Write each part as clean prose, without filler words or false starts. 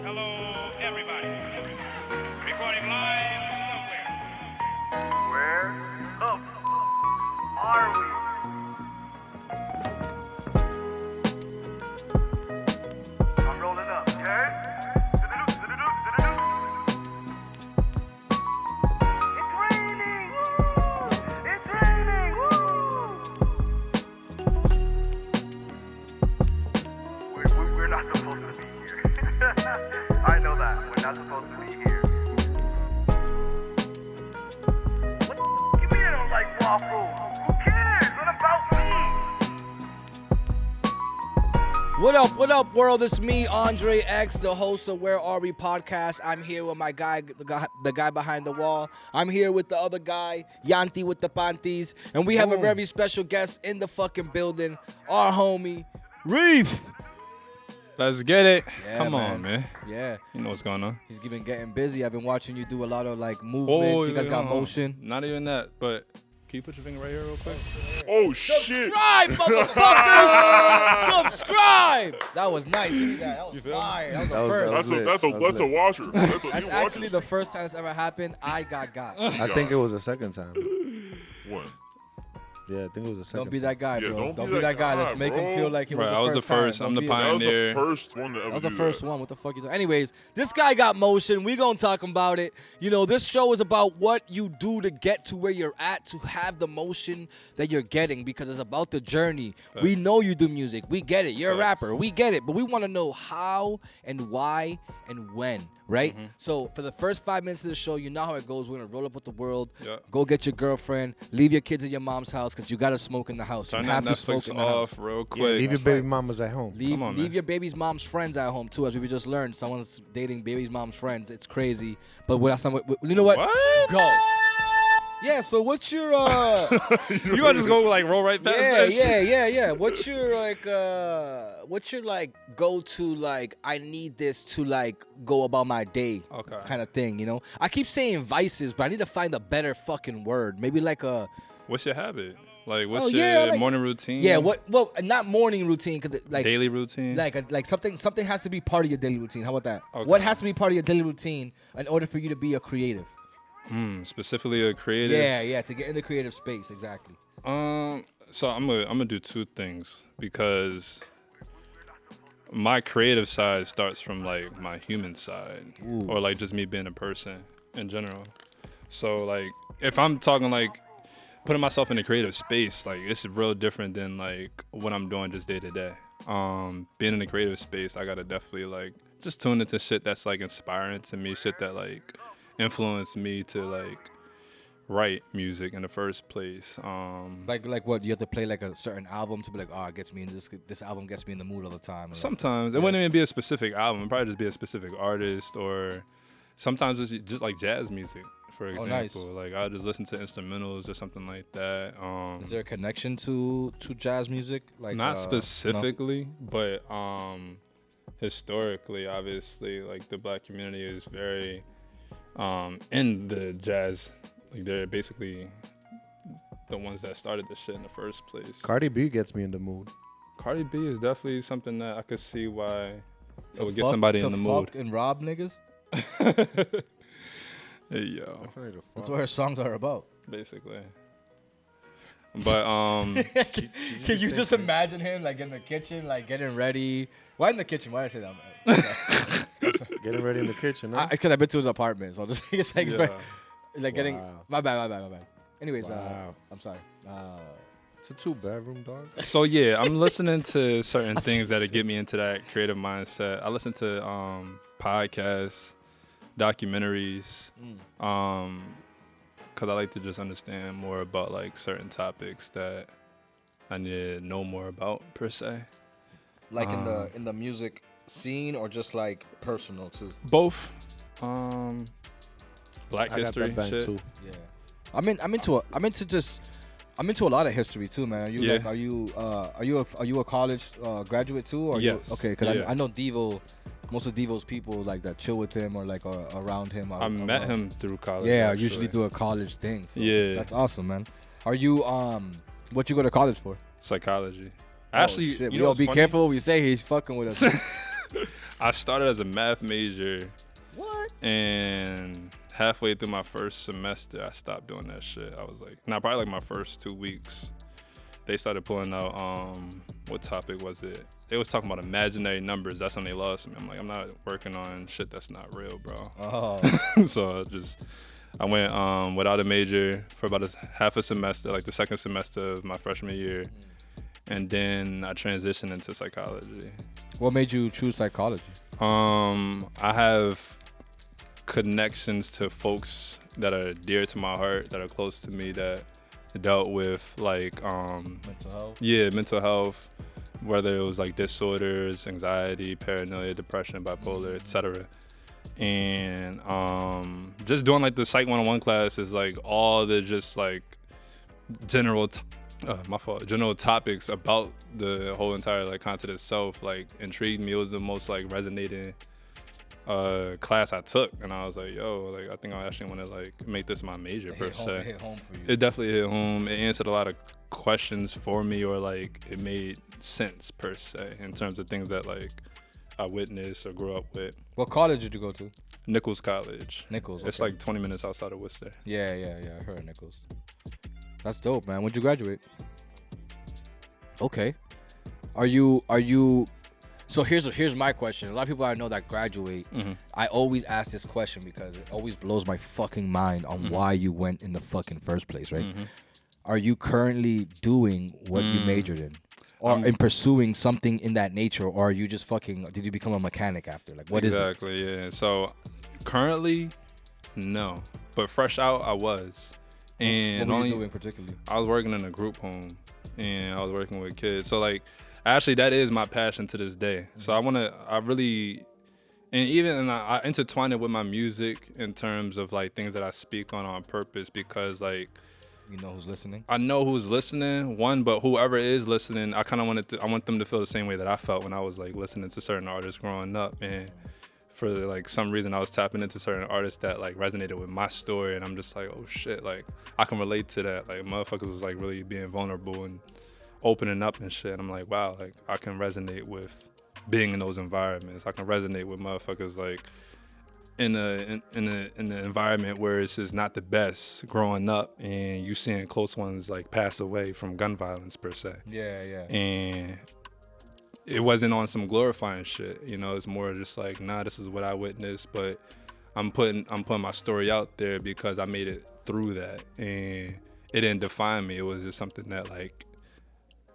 Hello, everybody. Recording live from Delaware. Where the are we? I'm rolling up, okay? It's raining! Woo! It's raining! Woo! We're not supposed to be here. I know that. We're not supposed to be here. What the you mean I don't like waffles? Who cares? What about me? What up, world? It's me, Andre X, the host of Where Are We podcast. I'm here with my guy, the guy behind the wall. I'm here with the other guy, Yanti with the panties. And we have a very special guest in the fucking building, our homie, Reef. Let's get it. Yeah, Come on, man. Yeah. You know what's going on. He's been getting busy. I've been watching you do a lot of, like, movement. You guys got motion. Not even that, but can you put your finger right here real quick? Oh, shit. Subscribe, motherfuckers! Subscribe! That was nice. Give me that. That was fire. That was the first. That's a washer. That's actually the first time it's ever happened. I got. I think it was the second time. What? Yeah, I think it was the second Don't be that guy, Yeah, bro. don't Don't be be that that guy. Let's guy, make him bro. feel like it was Right, I was the first. time. I'm Don't the be That was the pioneer. first one to ever That was the do first that. one. What the fuck you doing? Anyways, this guy got motion. We gonna talk about it. You know, this show is about what you do to get to where you're at, to have the motion that you're getting, because it's about the journey. We Facts. know you do music. We get it. You're a Facts. rapper. We get it. But we want to know how and why and when, right? So for the first 5 minutes of the show, you know how it goes. We're gonna roll up with the world. Yeah. Go get your girlfriend. Leave your kids at your mom's house because you gotta smoke in the house. Turn you that have to smoke Netflix in the house. off real Yeah, quick. leave your baby mamas at home. Leave, Come on, leave man. your baby's mom's friends at home too, as we just learned. Someone's dating baby's mom's friends. It's crazy. But without some, you know what? What? Go. Yeah. So what's your You want to just go like roll right past that shit? yeah. What's your go to like I need this to like go about my day Okay. kind of thing, you know? I keep saying vices, but I need to find a better fucking word. Maybe like a What's your habit? Like, what's Oh, your yeah, like- morning routine? yeah, what well, not morning routine cuz like Daily routine? like something has to be part of your daily routine. How about that? Okay. What has to be part of your daily routine in order for you to be a creative? Specifically a creative? Yeah, to get in the creative space, exactly. So I'm gonna do two things because my creative side starts from like my human side, Ooh. or like just me being a person in general. So like if I'm talking like putting myself in a creative space, like it's real different than like what I'm doing just day to day. Being in a creative space, I gotta definitely like just tune into shit that's like inspiring to me, shit that like influenced me to like write music in the first place. Like what? You have to play like a certain album to be like, oh, it gets me in this album gets me in the mood all the time. Or like- Sometimes it wouldn't even be a specific album. It'd probably just be a specific artist, or sometimes it's just like jazz music, for Oh, nice. example. Like I'll just listen to instrumentals or something like that. Is there a connection to jazz music? Like Not no? specifically, but historically, obviously, like the black community is very in the jazz. Like they're basically the ones that started the shit in the first place. Cardi B gets me in the mood. Cardi B is definitely something that I could see why it To would get fuck- somebody to in the mood. fuck and rob niggas. Hey, yo, That's what her songs are about. basically. But Can you just imagine him like in the kitchen, like getting ready? Why in the kitchen? Why did I say that? Getting ready in the kitchen, huh? Because I've been to his apartment, so I'll just it's like, yeah. like getting Wow. my bad. Anyways, Wow. I'm sorry. It's a 2-bedroom, dog. So yeah, I'm listening to certain things that'll get me into that creative mindset. I listen to podcasts, documentaries, because I like to just understand more about like certain topics that I need to know more about per se. Like in the music scene or just like personal too. Both. Black I got history that bang shit. too. Yeah, I'm into a lot of history too, man. Are you Yeah. like are you a college graduate too? Or Yes. Okay, because Yeah. I know Devo. Most of Devo's people like that chill with him or like around him. I met him through college. Yeah, actually. usually do a college thing. So Yeah. that's awesome, man. Are you what you go to college for? Psychology. Oh, Actually, shit. you Yo, know what's be funny? careful what we say. He's fucking with us. I started as a math major. What? And halfway through my first semester, I stopped doing that shit. I was like, probably like my first 2 weeks. They started pulling out, what topic was it? They was talking about imaginary numbers. That's when they lost me. I'm like, I'm not working on shit that's not real, bro. Oh. So I went without a major for about half a semester, like the second semester of my freshman year. And then I transitioned into psychology. What made you choose psychology? I have connections to folks that are dear to my heart, that are close to me, that dealt with like Mental health. Yeah, mental health, whether it was like disorders, anxiety, paranoia, depression, bipolar, etc. And just doing like the Psych 101 class is like all the just like general topics about the whole entire like content itself like intrigued me. It was the most like resonating class I took, and I was like, yo, like I think I actually want to like make this my major per se. It hit home for you. It definitely hit home. It answered a lot of questions for me, or like it made sense per se in terms of things that like I witnessed or grew up with. What college did you go to? Nichols College. Nichols. It's okay. like 20 minutes outside of Worcester. Yeah. I heard of Nichols. That's dope, man. When'd you graduate? Okay. Are you? So here's my question. A lot of people I know that graduate, I always ask this question because it always blows my fucking mind on why you went in the fucking first place, right? Are you currently doing what you majored in? Or in pursuing something in that nature, or are you just fucking, did you become a mechanic after? Like, what is it? Exactly, yeah. So currently, no. But fresh out, I was. And what were you doing particularly? I was working in a group home, and I was working with kids. So like, actually, that is my passion to this day. So I intertwine it with my music in terms of like things that I speak on purpose, because like, You know who's listening? I know who's listening, but whoever is listening, I want them to feel the same way that I felt when I was like listening to certain artists growing up. And for like some reason, I was tapping into certain artists that like resonated with my story, and I'm just like, oh shit, like I can relate to that. Like motherfuckers was like really being vulnerable and opening up and shit. And I'm like, wow, like I can resonate with being in those environments. I can resonate with motherfuckers like in an environment where it's just not the best growing up, and you seeing close ones like pass away from gun violence per se. Yeah. And it wasn't on some glorifying shit, you know. It's more just like, nah, this is what I witnessed, but I'm putting my story out there because I made it through that, and it didn't define me. It was just something that like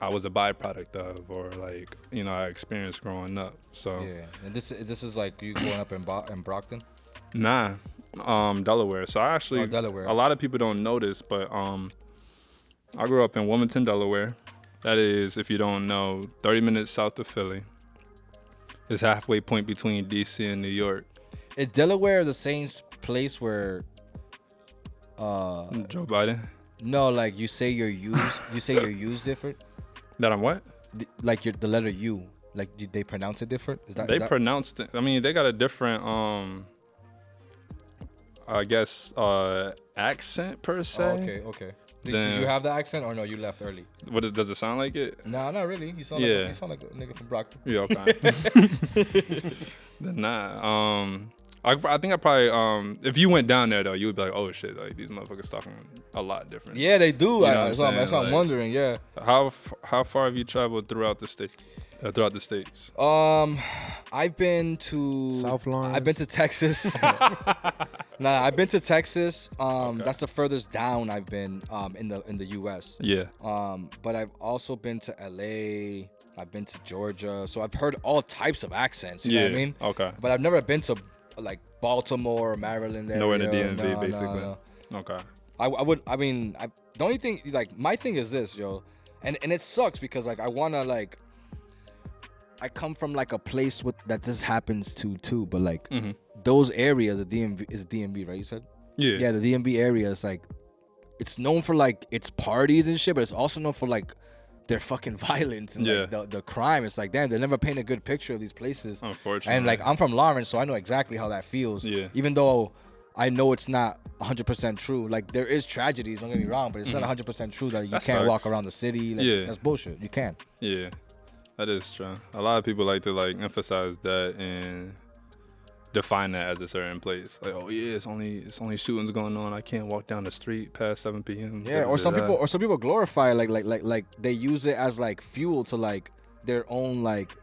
I was a byproduct of, or like, you know, I experienced growing up. So Yeah, and this is like you growing up in Brockton? Nah, Delaware. So I actually, Delaware. A lot of people don't know this, but I grew up in Wilmington, Delaware. That is, if you don't know, 30 minutes south of Philly. It's halfway point between DC and New York. Is Delaware the same place where Joe Biden? No, like you say your U's different? That I'm what? Like the letter U. Like they pronounce it different? They pronounced it. I mean, they got a different I guess accent per se. Oh, okay. Did you have the accent, or no? You left early. Does it sound like it? No, not really. You sound like a nigga from Brockton. Yeah, okay. Then nah. I think I probably if you went down there though, you would be like, oh shit, like these motherfuckers talking a lot different. Yeah, they do. You know That's what I'm wondering. Yeah. How far have you traveled throughout the state? Throughout the states? I've been to South Lawrence. I've been to Texas. I've been to Texas. Okay. That's the furthest down I've been in the U.S. Yeah. But I've also been to L.A. I've been to Georgia, so I've heard all types of accents. You know what I mean? Okay. But I've never been to like Baltimore or Maryland area. Nowhere in the DMV, basically. No. Okay. The only thing, like, my thing is this, yo, and it sucks because like I wanna like. I come from like a place that this happens to too, but like those areas, the DMV is DMV, right? You said? Yeah. Yeah, the DMV area is like, it's known for like its parties and shit, but it's also known for like their fucking violence and like the crime. It's like, damn, they never paint a good picture of these places. Unfortunately. And like I'm from Lawrence, so I know exactly how that feels. Yeah. Even though I know it's not 100% true. Like there is tragedies, don't get me wrong, but it's not 100% true that you can't walk around the city. Like, that's bullshit. You can't. Yeah. That is true. A lot of people like to like emphasize that and define that as a certain place. Like, oh yeah, it's only shootings going on. I can't walk down the street past 7 p.m. Yeah, or some people glorify it, like they use it as like fuel to like their own like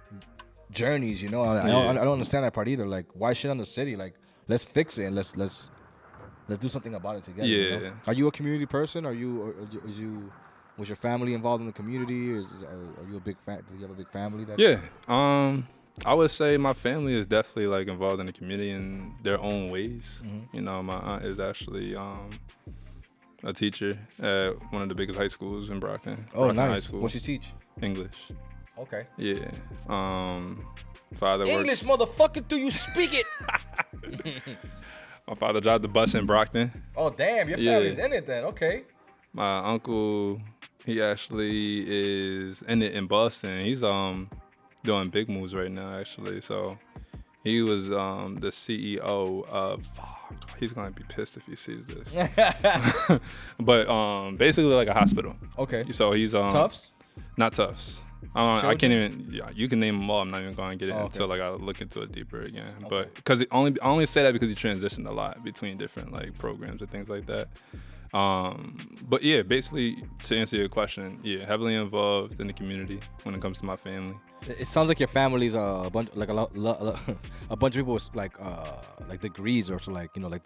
journeys. You know, I don't understand that part either. Like, why shit on the city? Like, let's fix it and let's do something about it together. Yeah. You know? Are you a community person? Was your family involved in the community? Are you a big fan? Do you have a big family? Yeah. I would say my family is definitely like involved in the community in their own ways. Mm-hmm. You know, my aunt is actually a teacher at one of the biggest high schools in Brockton. Oh, Brockton High nice. School. What she teach? English. Okay. Yeah. Father English, works. motherfucker, do you speak it? My father drives the bus in Brockton. Oh, damn, your family's in it then. Okay. My uncle, he actually is in it in Boston. He's doing big moves right now, actually. So he was the CEO of. He's gonna be pissed if he sees this. But basically like a hospital. Okay. So he's Tufts? Not Tufts. I can't even. Yeah, you can name them all. I'm not even gonna get it until like I look into it deeper again. Okay. But because I only say that because he transitioned a lot between different like programs and things like that. But yeah, basically to answer your question, yeah, heavily involved in the community when it comes to my family. It sounds like your family's a bunch, like a bunch of people with like degrees or so, like, you know, like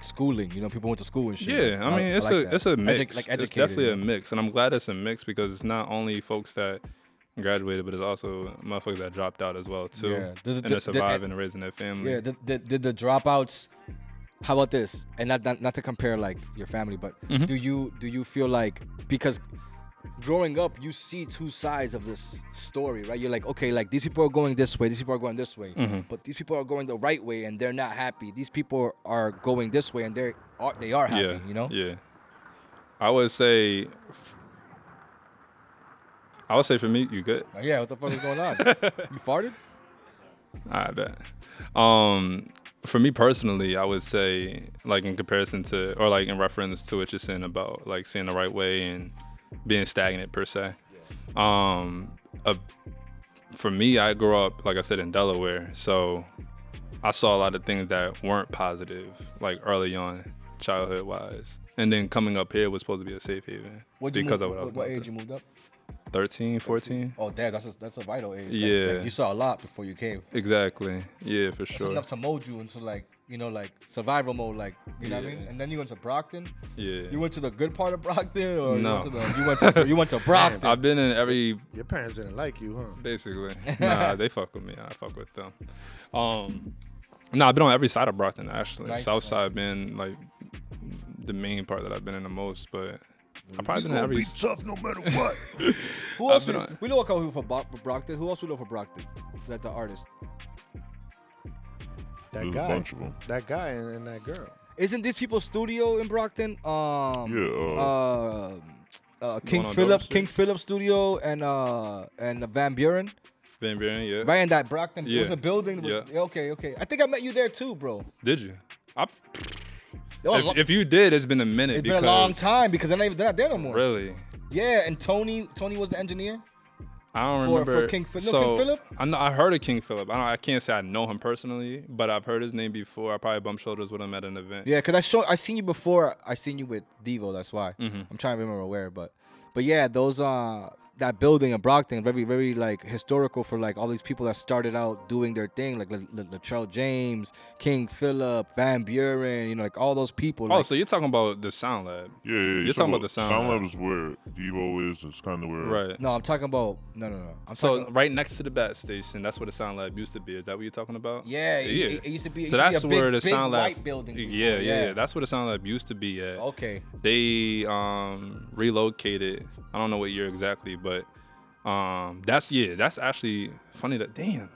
schooling. You know, people went to school and shit. Yeah, I mean it's a mix. It's definitely a mix, and I'm glad it's a mix because it's not only folks that graduated, but it's also motherfuckers that dropped out as well too, yeah. And they're surviving and raising their family. Yeah, did the dropouts? How about this? And not to compare like your family, but do you feel like, because growing up you see two sides of this story, right? You're like, okay, like these people are going this way, these people are going this way, but these people are going the right way and they're not happy. These people are going this way and they are happy. Yeah, you know? Yeah. I would say for me, you good? Yeah, what the fuck is going on? You farted? I bet. For me personally, I would say, like in comparison to, or like in reference to what you're saying about like seeing the right way and being stagnant per se. For me, I grew up, like I said, in Delaware, so I saw a lot of things that weren't positive, like early on, childhood wise. And then coming up here was supposed to be a safe haven. What age you moved up? 13, 14. Oh, damn, that's a vital age. Yeah. Like, you saw a lot before you came. Exactly. Yeah, for That's sure. enough to mold you into like, you know, like survival mode, like, you know what I mean? Yeah. And then you went to Brockton. Yeah. You went to the good part of Brockton, or No. you went to Brockton. I've been in every. Your parents didn't like you, huh? Basically. Nah, they fuck with me. I fuck with them. I've been on every side of Brockton, actually. Nice. South side been like the main part that I've been in the most, but I've probably been in every. Be tough no matter what. Who else I've been we know a couple people for Brockton. Who else we know for Brockton? That the artist. That There's guy. a bunch of them. That guy and that girl. Isn't this people's studio in Brockton? Yeah. King on Philip, Dover Street? King Philip studio, and Van Buren. Van Buren, yeah. Right in that Brockton. It was Yeah. a building. Yeah. Okay. I think I met you there too, bro. Did you? Oh, If you did, it's been a minute. it's been a long time because they're not there no more. Really? Yeah, and Tony was the engineer. I don't For remember. King Philip. So, No, King Philip? I heard of King Philip. I can't say I know him personally, but I've heard his name before. I probably bumped shoulders with him at an event. Yeah, because I seen you before. I seen you with Devo. That's why. I'm trying to remember where, but yeah, those that building in Brockton, very very like historical for like all these people that started out doing their thing, like Latrell James, King Philip, Van Buren, you know, like all those people. Oh, like, so you're talking about the Sound Lab? Yeah. You're talking about the Sound Lab Lab. is where Devo is. It's kind of where. Right. no, I'm talking about no. I'm So talking, right next to the Bat Station, that's where the Sound Lab used to be. Is that what you're talking about? yeah, it used to be. So it used to that's be a big, where the big Sound Lab. white building. Before, Yeah. That's where the Sound Lab used to be at. Okay. They relocated. I don't know what year exactly, but that's actually funny. That damn,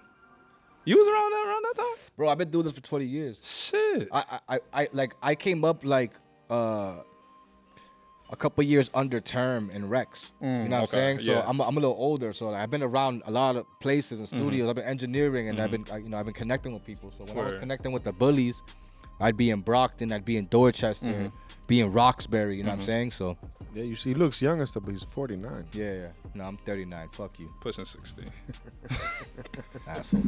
you was around that time. Bro, I've been doing this for 20 years. Shit. I came up like a couple years under term in Rex. You know what I'm okay, saying? So yeah. I'm a little older. So like, I've been around a lot of places and studios. I've been engineering and I've been connecting with people. So when I was Word. connecting with the bullies, I'd be in Brockton, I'd be in Dorchester, be in Roxbury. You know what I'm saying? So Yeah, you see, he looks young and stuff, but he's 49. Yeah. No, I'm 39. Fuck you, Pushing 60. asshole.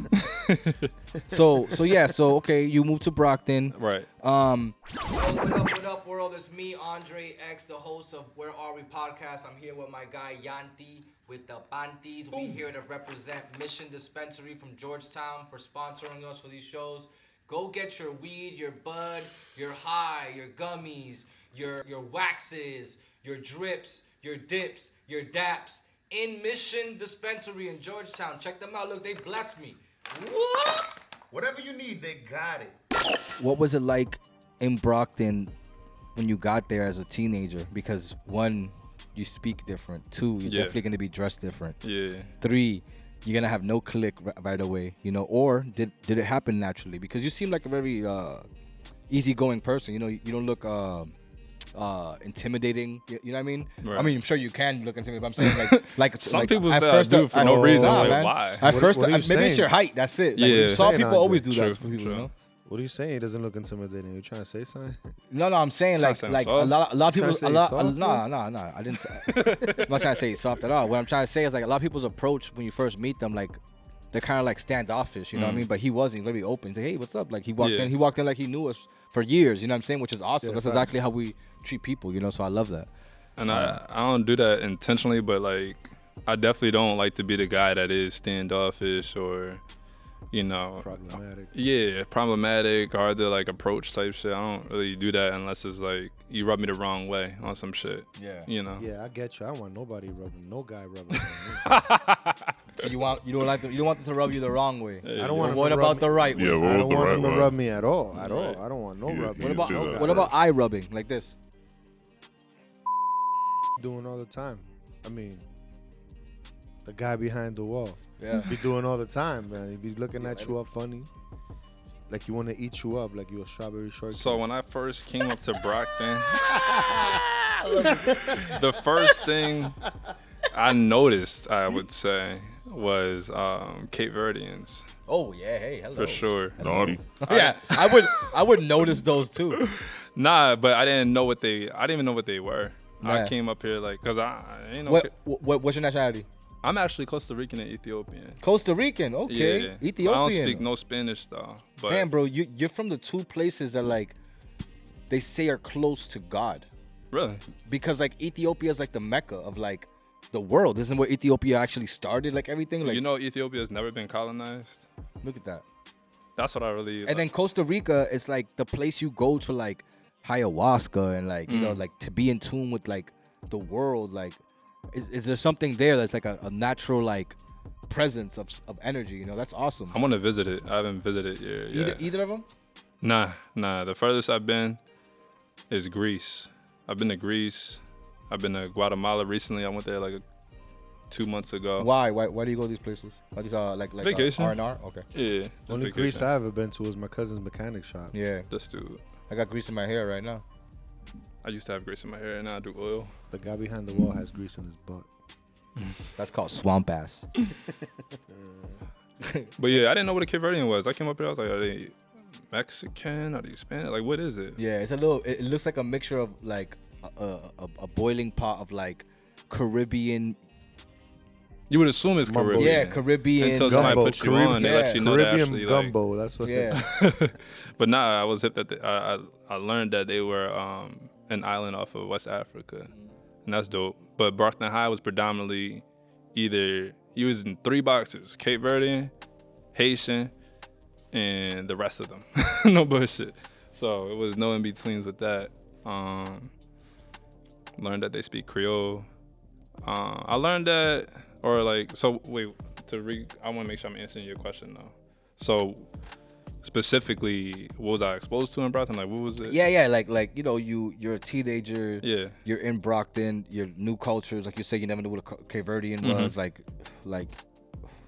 So okay, you moved to Brockton. Right. What up, world? It's me, Andre X, the host of Where Are We podcast. I'm here with my guy Yanti with the Panties. We here to represent Mission Dispensary from Georgetown for sponsoring us for these shows. Go get your weed, your bud, your high, your gummies, your waxes, your drips, your dips, your daps in Mission Dispensary in Georgetown. Check them out. Look, they blessed me. What? Whatever you need, they got it. What was it like in Brockton when you got there as a teenager? Because one, you speak different. Two, you're definitely going to be dressed different. Yeah. Three, you're going to have no click right away, you know? Or did it happen naturally? Because you seem like a very easygoing person. You know, you don't look intimidating. You know what I mean? Right. I mean, I'm sure you can look intimidating, but I'm saying like Some like, people at say I first, do for no reason. nah, Like, man. why? At first, what are you maybe it's saying? your height. That's it. Like, Yeah. Some Saying, people always do True, that for people, true. you know? What are you saying? He doesn't look intimidating. You trying to say something? No, I'm saying like Trying to like say a lot of Trying people to say soft, no. I didn't. I'm not trying to say soft at all. What I'm trying to say is like a lot of people's approach when you first meet them, like they're kind of like standoffish, you know what I mean? But he wasn't very open. He's like, hey, what's up? Like he walked in like he knew us for years, you know what I'm saying? Which is awesome. Yeah, That's facts. exactly how we treat people, you know. So I love that. And I don't do that intentionally, but like I definitely don't like to be the guy that is standoffish or, you know, problematic, hard to like approach type shit. I don't really do that unless it's like you rub me the wrong way on some shit. Yeah. You know. Yeah, I get you. I don't want nobody rubbing, no guy rubbing on me. So you don't want them to rub you the wrong way. Yeah. I don't want. What about the right way? Yeah, I what don't the want right him to one? rub me at all. At all. Right. I don't want no Yeah, rubbing. you What do about that what about eye rubbing like this? doing all the time? I mean, the guy behind the wall. Yeah. Be doing all the time, man. He be looking at you all funny, like you want to eat you up, like you a strawberry shortcake. So when I first came up to Brockton, the first thing I noticed, I would say, was Cape Verdeans. Oh yeah, hey, hello. For sure. Naughty. Yeah, I would notice those too. Nah, but I didn't even know what they were. Nah. I came up here like, cause I ain't know. What's your nationality? I'm actually Costa Rican and Ethiopian. Costa Rican, okay. Yeah. Ethiopian. I don't speak no Spanish though. But Damn, bro, you're from the two places that like they say are close to God, really, because like Ethiopia is like the Mecca of like the world. Isn't where Ethiopia actually started? Like everything. Like you know, Ethiopia has never been colonized. look at that. That's what I really. And then Costa Rica is like the place you go to like ayahuasca and like you know like to be in tune with like the world. Like, is there something there that's like a natural like presence of energy? You know, that's awesome. I want to visit it. I haven't visited it yet. Either of them? Nah. The furthest I've been is Greece. I've been to Greece. I've been to Guatemala recently. I went there like 2 months ago. Why do you go to these places? Are these like Vacation. R&R? Okay. Yeah. just Only vacation. Greece I ever been to was my cousin's mechanic shop. Yeah. This dude. I got grease in my hair right now. I used to have grease in my hair, and now I do oil. The guy behind the wall has grease in his butt. That's called swamp ass. But yeah, I didn't know what a Cape Verdean was. I came up here, I was like, are they Mexican? Are they Spanish? Like, what is it? Yeah, it's a little. It looks like a mixture of like a boiling pot of like Caribbean. You would assume it's Mumbo. Caribbean. Yeah, Caribbean. Until Gumbo, somebody puts you on, they let you know that Caribbean actually, gumbo. That's what. Yeah. But nah, I was hip that I learned that they were an island off of West Africa, and that's dope. But Brockton High was predominantly either using 3 boxes: Cape Verdean, Haitian, and the rest of them. No bullshit. So it was no in betweens with that. Learned that they speak Creole. I learned that, or like, so wait, I want to make sure I'm answering your question though. So specifically, what was I exposed to in Brockton? Like, what was it? Yeah, like you know, you're a teenager. Yeah. You're in Brockton. Your new cultures, like you say, you never knew what a Cape Verdean was. Like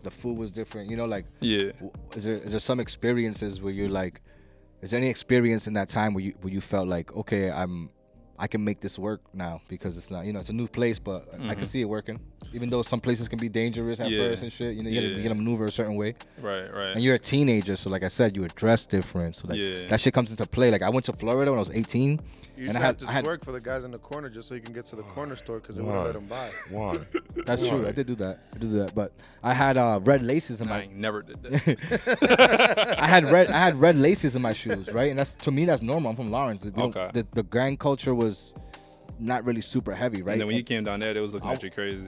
the food was different. You know, like Yeah. is there some experiences where you're like, is there any experience in that time where you felt like, okay, I'm I can make this work now because it's not, it's a new place, but I can see it working. Even though some places can be dangerous at first and shit, you gotta maneuver a certain way. Right. And you're a teenager, so like I said, you were dressed different. So like that shit comes into play. Like I went to Florida when I was 18. You used to have to twerk for the guys in the corner just so you can get to the corner store because they wouldn't let them buy. Why? That's true. I did do that. But I had red laces in my. I never did that. I had red laces in my shoes, right? And to me that's normal. I'm from Lawrence. The gang culture was not really super heavy, right? And then when you came down there, they was looking at you crazy.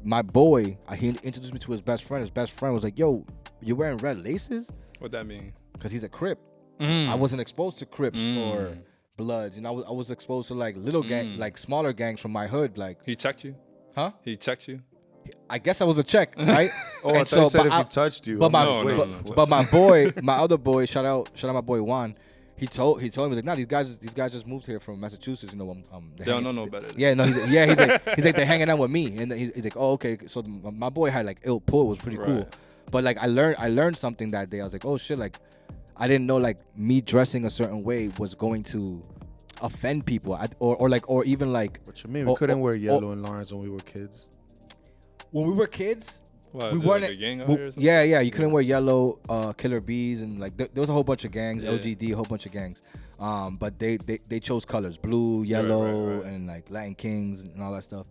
My boy, he introduced me to his best friend. His best friend was like, "Yo, you wearing red laces?" What that mean? Because he's a Crip. I wasn't exposed to Crips or Bloods. I was exposed to like little gang, like smaller gangs from my hood. Like he checked you? Huh? He checked you? I guess I was a check, right? I thought you said if he touched you. But my boy, my other boy, shout out my boy Juan. He told him, he was like, "Nah, these guys just moved here from Massachusetts. They don't know no better." Yeah, no, he's like they're hanging out with me, and he's like, "Oh, okay." So my boy had like ill pull, it was pretty cool. But like I learned something that day. I was like, "Oh shit!" Like I didn't know like me dressing a certain way was going to offend people, or even like. What you mean? We couldn't wear yellow in Lawrence when we were kids. When we were kids. What, we weren't like a gang out here or something? Yeah. You couldn't wear yellow, Killer Bees, and like there was a whole bunch of gangs, LGD, a whole bunch of gangs. But they chose colors, blue, yellow, and like Latin Kings and all that stuff.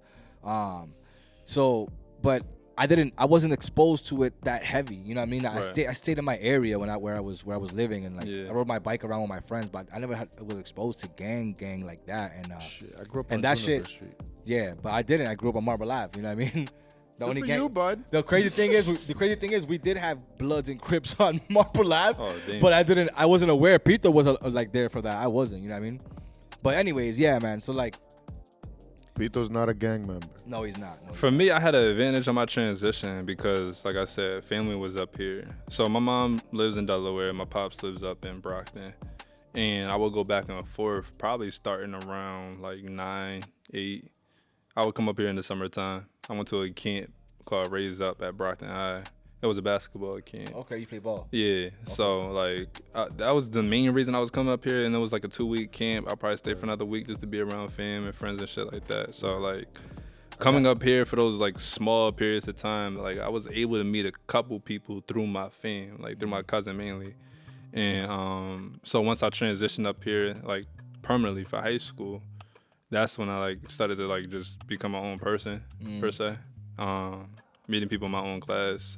But I wasn't exposed to it that heavy. You know what I mean? I stayed in my area where I was living, and like I rode my bike around with my friends, but I never was exposed to gang like that. And I grew up on that Juniper shit. Street. Yeah, but I didn't. I grew up on Marble Ave. You know what I mean? The Good only for gang. you, bud. The crazy thing is, we did have Bloods and Crips on Marble Ave, damn. but I wasn't aware. Pito was like there for that. I wasn't. You know what I mean? But anyways, yeah, man. So like, Pito's not a gang member. no, he's not. No, For me, I had an advantage on my transition because, like I said, family was up here. So my mom lives in Delaware. My pops lives up in Brockton. And I would go back and forth, probably starting around like 9, 8. I would come up here in the summertime. I went to a camp called Raise Up at Brockton High. It was a basketball camp. Okay, you play ball. Yeah. Okay. So, like, that was the main reason I was coming up here. And it was like a 2-week camp. I'll probably stay for another week just to be around fam and friends and shit like that. So, like, coming up here for those, like, small periods of time, like, I was able to meet a couple people through my fam, like, through my cousin mainly. And so once I transitioned up here, like, permanently for high school, that's when I like started to like just become my own person per se, meeting people in my own class,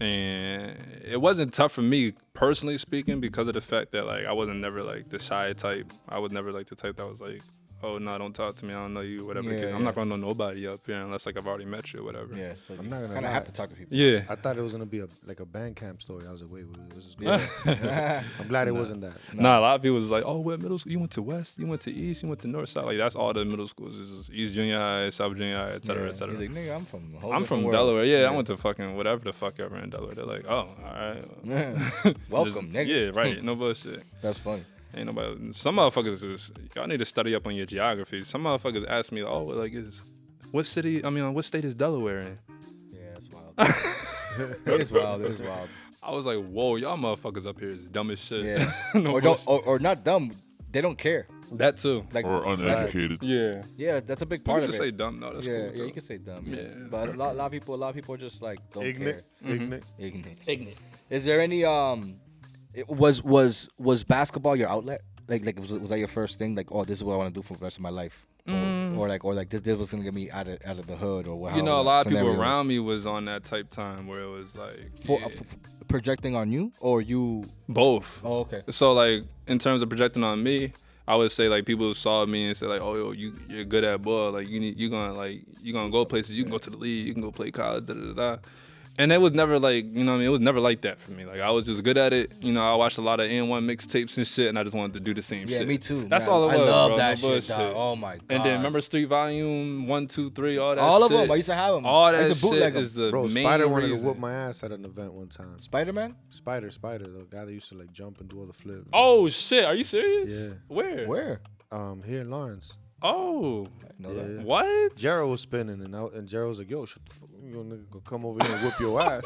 and it wasn't tough for me personally speaking because of the fact that like I wasn't never like the shy type. I was never like the type that was like, oh no, don't talk to me, I don't know you, whatever. I'm not gonna know nobody up here unless like I've already met you or whatever. Yeah, so I'm not gonna kind of lie. have to talk to people. Yeah. I thought it was gonna be like a band camp story. I was like, wait, this is good. I'm glad it wasn't that. Nah, a lot of people was like, oh, what middle school? You went to West, you went to East, you went to North, South. Like that's all the middle schools. It's East Junior High, South Junior High, et cetera, et cetera. He's like, nigga, I'm from. A whole I'm from different Delaware. world. Yeah, I went to fucking whatever the fuck ever in Delaware. They're like, oh, all right. Welcome, nigga. Yeah, right. No bullshit. That's funny. Ain't nobody. Some motherfuckers is. Y'all need to study up on your geography. Some motherfuckers ask me, oh, like, what state is Delaware in? Yeah, it's wild. It is wild. I was like, whoa, y'all motherfuckers up here is dumb as shit. Yeah. No or not dumb. They don't care. that too. Like Or uneducated. Yeah. yeah, that's a big You part can of just it. say dumb. No, that's yeah, cool yeah, too. you can say dumb. Yeah. But a lot of people are just like don't Ignorant. care. Ignorant. Is there any was basketball your outlet? Like was that your first thing? Like, oh, this is what I want to do for the rest of my life, or like this was gonna get me out of the hood, or what? You know, a lot of people around me was on that type time where it was like projecting on you, or you both. Oh, okay. So like in terms of projecting on me, I would say like people saw me and said like, oh yo, you're good at ball. Like you're gonna go places. You can go to the league. You can go play college. Da da da. And it was never like, you know what I mean? It was never like that for me. Like, I was just good at it. You know, I watched a lot of N1 mixtapes and shit, and I just wanted to do the same shit. Yeah, me too. That's man. all it was, I love bro. that No shit, dog. Oh, my God. And then remember Street Volume 1, 2, 3, all that all shit? of them. I used to have them. All I that used to shit bootleg 'em. is the Bro, main Spider wanted to reason. whoop my ass at an event one time. Spider-Man? Spider, the guy that used to like jump and do all the flips. Oh, shit. Are you serious? Yeah. Where? Here in Lawrence. Oh. No, that. Yeah. What? Gerald was spinning, and Gerald was like, "Yo, shut the fuck, you gonna go come over here and whoop your ass."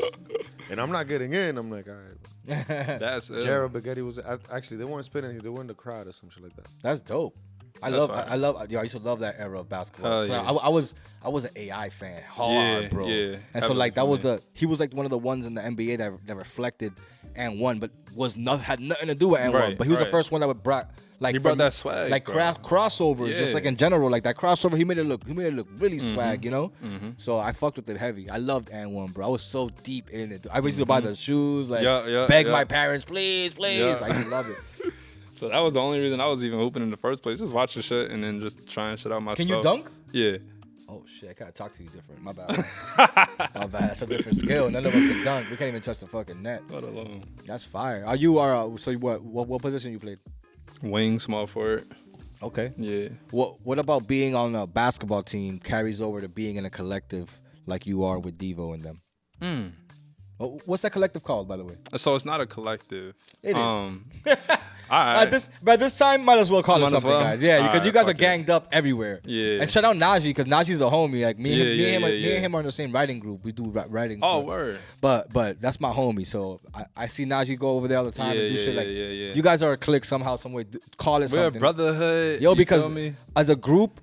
And I'm not getting in. I'm like, all right. That's Gerald Baghetti was actually they weren't spinning. They were in the crowd or some shit like that. That's dope. I used to love that era of basketball. Yeah. I was an AI fan, hard, bro. Yeah. And so like that was he was like one of the ones in the NBA that reflected and won, but had nothing to do with and one. Right, But he was the right. first one that would brought like He brought that swag, like bro. crossovers, just Yeah. like in general, like that crossover. He made it look really swag, you know. Mm-hmm. So I fucked with it heavy. I loved and one, bro. I was so deep in it. I used to buy the shoes, like Yeah, beg yeah. my parents, please. Yeah. I used to love it. So that was the only reason I was even hooping in the first place. Just watching shit and then just trying shit out myself. Can you dunk? Yeah. Oh shit, I gotta talk to you different. My bad. My bad. That's a different skill. None of us can dunk. We can't even touch the fucking net. Let alone. That's fire. So what position you played? Wing, small forward. Okay. Yeah. What about being on a basketball team carries over to being in a collective like you are with Devo and them? What's that collective called, by the way? So it's not a collective. It is. All right. By this time, might as well call it Might as something, well? guys. Yeah, because Alright, you guys are fuck it. ganged up everywhere. Yeah. And shout out Najee, because Najee's the homie. Like me and Yeah. him are in the same writing group. We do writing. Oh, for- word. But that's my homie. So I see Najee go over there all the time and do shit like. yeah. You guys are a clique somehow, some way. Call it We're a something. brotherhood. Yo, you because feel me? as a group,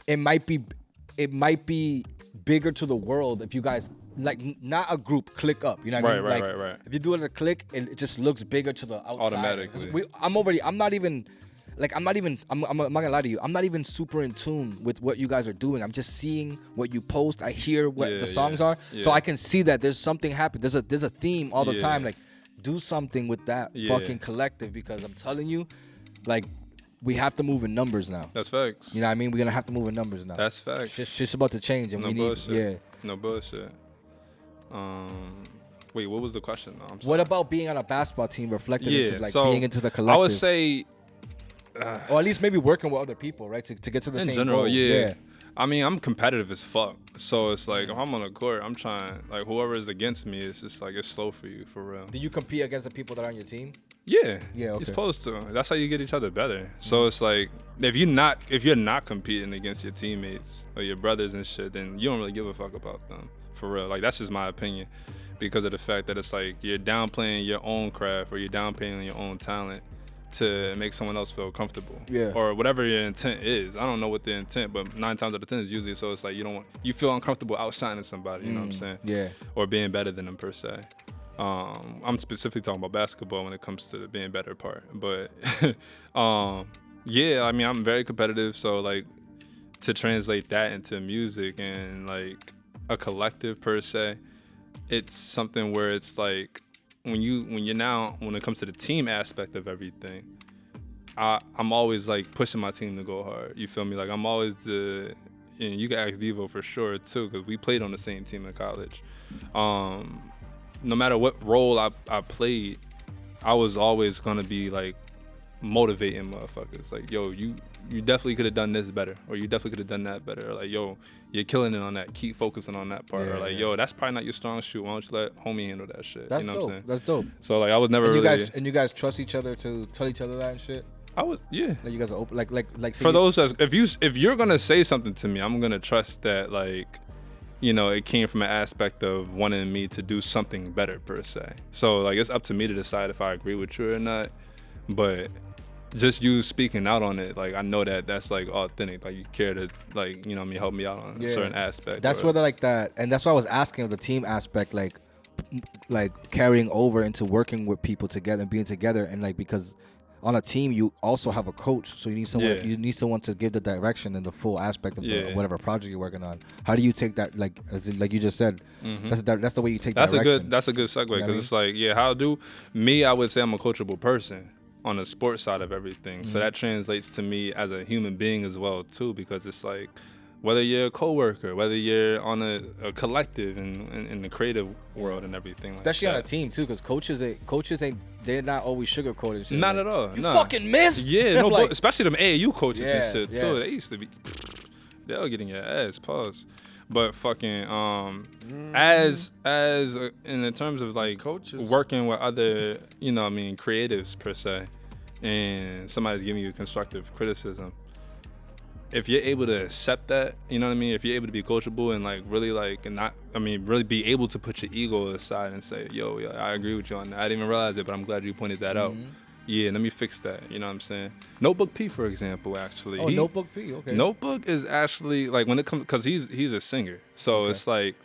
it might be bigger to the world if you guys like not a group click up. You know what I mean? Right, Like, right. If you do it as a click, it just looks bigger to the outside. Automatically. I'm not even. I'm not gonna lie to you. I'm not even super in tune with what you guys are doing. I'm just seeing what you post. I hear what the songs are, so yeah. I can see that there's something happening. There's a theme all the Yeah. time. Like, do something with that fucking collective, because I'm telling you, like, we have to move in numbers now. That's facts. You know what I mean? We're gonna have to move in numbers now. That's facts. Shit's about to change, and No we need bullshit. No bullshit. Wait, what was the question? I'm sorry. What about being on a basketball team reflected into like so being into the collective? I would say or at least maybe working with other people, right? To get to the in same general, goal. yeah. I mean, I'm competitive as fuck. So it's like if I'm on the court, I'm trying, like, whoever is against me, it's just like it's slow for you, for real. Do you compete against the people that are on your team? Yeah. Yeah, okay. You're supposed to. That's how you get each other better. So it's like if you're not competing against your teammates or your brothers and shit, then you don't really give a fuck about them, for real. Like, that's just my opinion, because of the fact that it's like you're downplaying your own craft or you're downplaying your own talent to make someone else feel comfortable. Yeah. Or whatever your intent is. I don't know what the intent, but 9 times out of 10 is usually so it's like you feel uncomfortable outshining somebody, you know what I'm saying? Yeah. Or being better than them per se. I'm specifically talking about basketball when it comes to the being better part. But yeah, I mean, I'm very competitive, so like to translate that into music and like a collective per se, it's something where it's like when it comes to the team aspect of everything, I'm always like pushing my team to go hard. You feel me? Like I'm always and you can ask Devo for sure too, because we played on the same team in college. No matter what role I played, I was always gonna be like motivating motherfuckers. Like, yo, you definitely could have done this better, or you definitely could have done that better. Or like, yo, you're killing it on that. Keep focusing on that part. Yeah, or like, yo, that's probably not your strong suit. Why don't you let homie handle that shit? That's you know dope. what I'm saying? That's dope. So like, I was never And really. you guys trust each other to tell each other that and shit. Yeah. Like you guys are open. Like. For those if you're gonna say something to me, I'm gonna trust that, like, you know, it came from an aspect of wanting me to do something better per se. So like, it's up to me to decide if I agree with you or not. But just you speaking out on it, like, I know that that's like authentic. Like, you care to, like, you know what I mean, help me out on a certain aspect. That's where they're like that, and that's why I was asking of the team aspect, like carrying over into working with people together and being together, and like, because on a team you also have a coach, so you need someone. Yeah. You need someone to give the direction and the full aspect of Yeah. whatever project you're working on. How do you take that? Like, like you just said, that's the way you take that's direction. that's a good segue, what I because mean? it's like, yeah, how do me? I would say I'm a coachable person on the sports side of everything. So that translates to me as a human being as well too, because it's like, whether you're a coworker, whether you're on a collective in the creative world and everything, Especially like on a that. team too, because coaches ain't they're not always sugarcoating shit. Not Like, at all. You no. fucking missed. Yeah, no, Like, especially them AAU coaches Yeah, and shit yeah. too. They used to be, they were getting your ass, pause. But fucking as in the terms of like Coaches. working with other, you know what I mean, creatives per se, and somebody's giving you constructive criticism, if you're able to accept that, you know what I mean, if you're able to be coachable and like really like, and not, I mean, really be able to put your ego aside and say, yo, I agree with you on that. I didn't even realize it, but I'm glad you pointed that out. yeah, let me fix that. You know what I'm saying? Notebook P, for example, actually. Oh, Notebook P. Okay. Notebook is actually like when it comes, because he's a singer, so it's like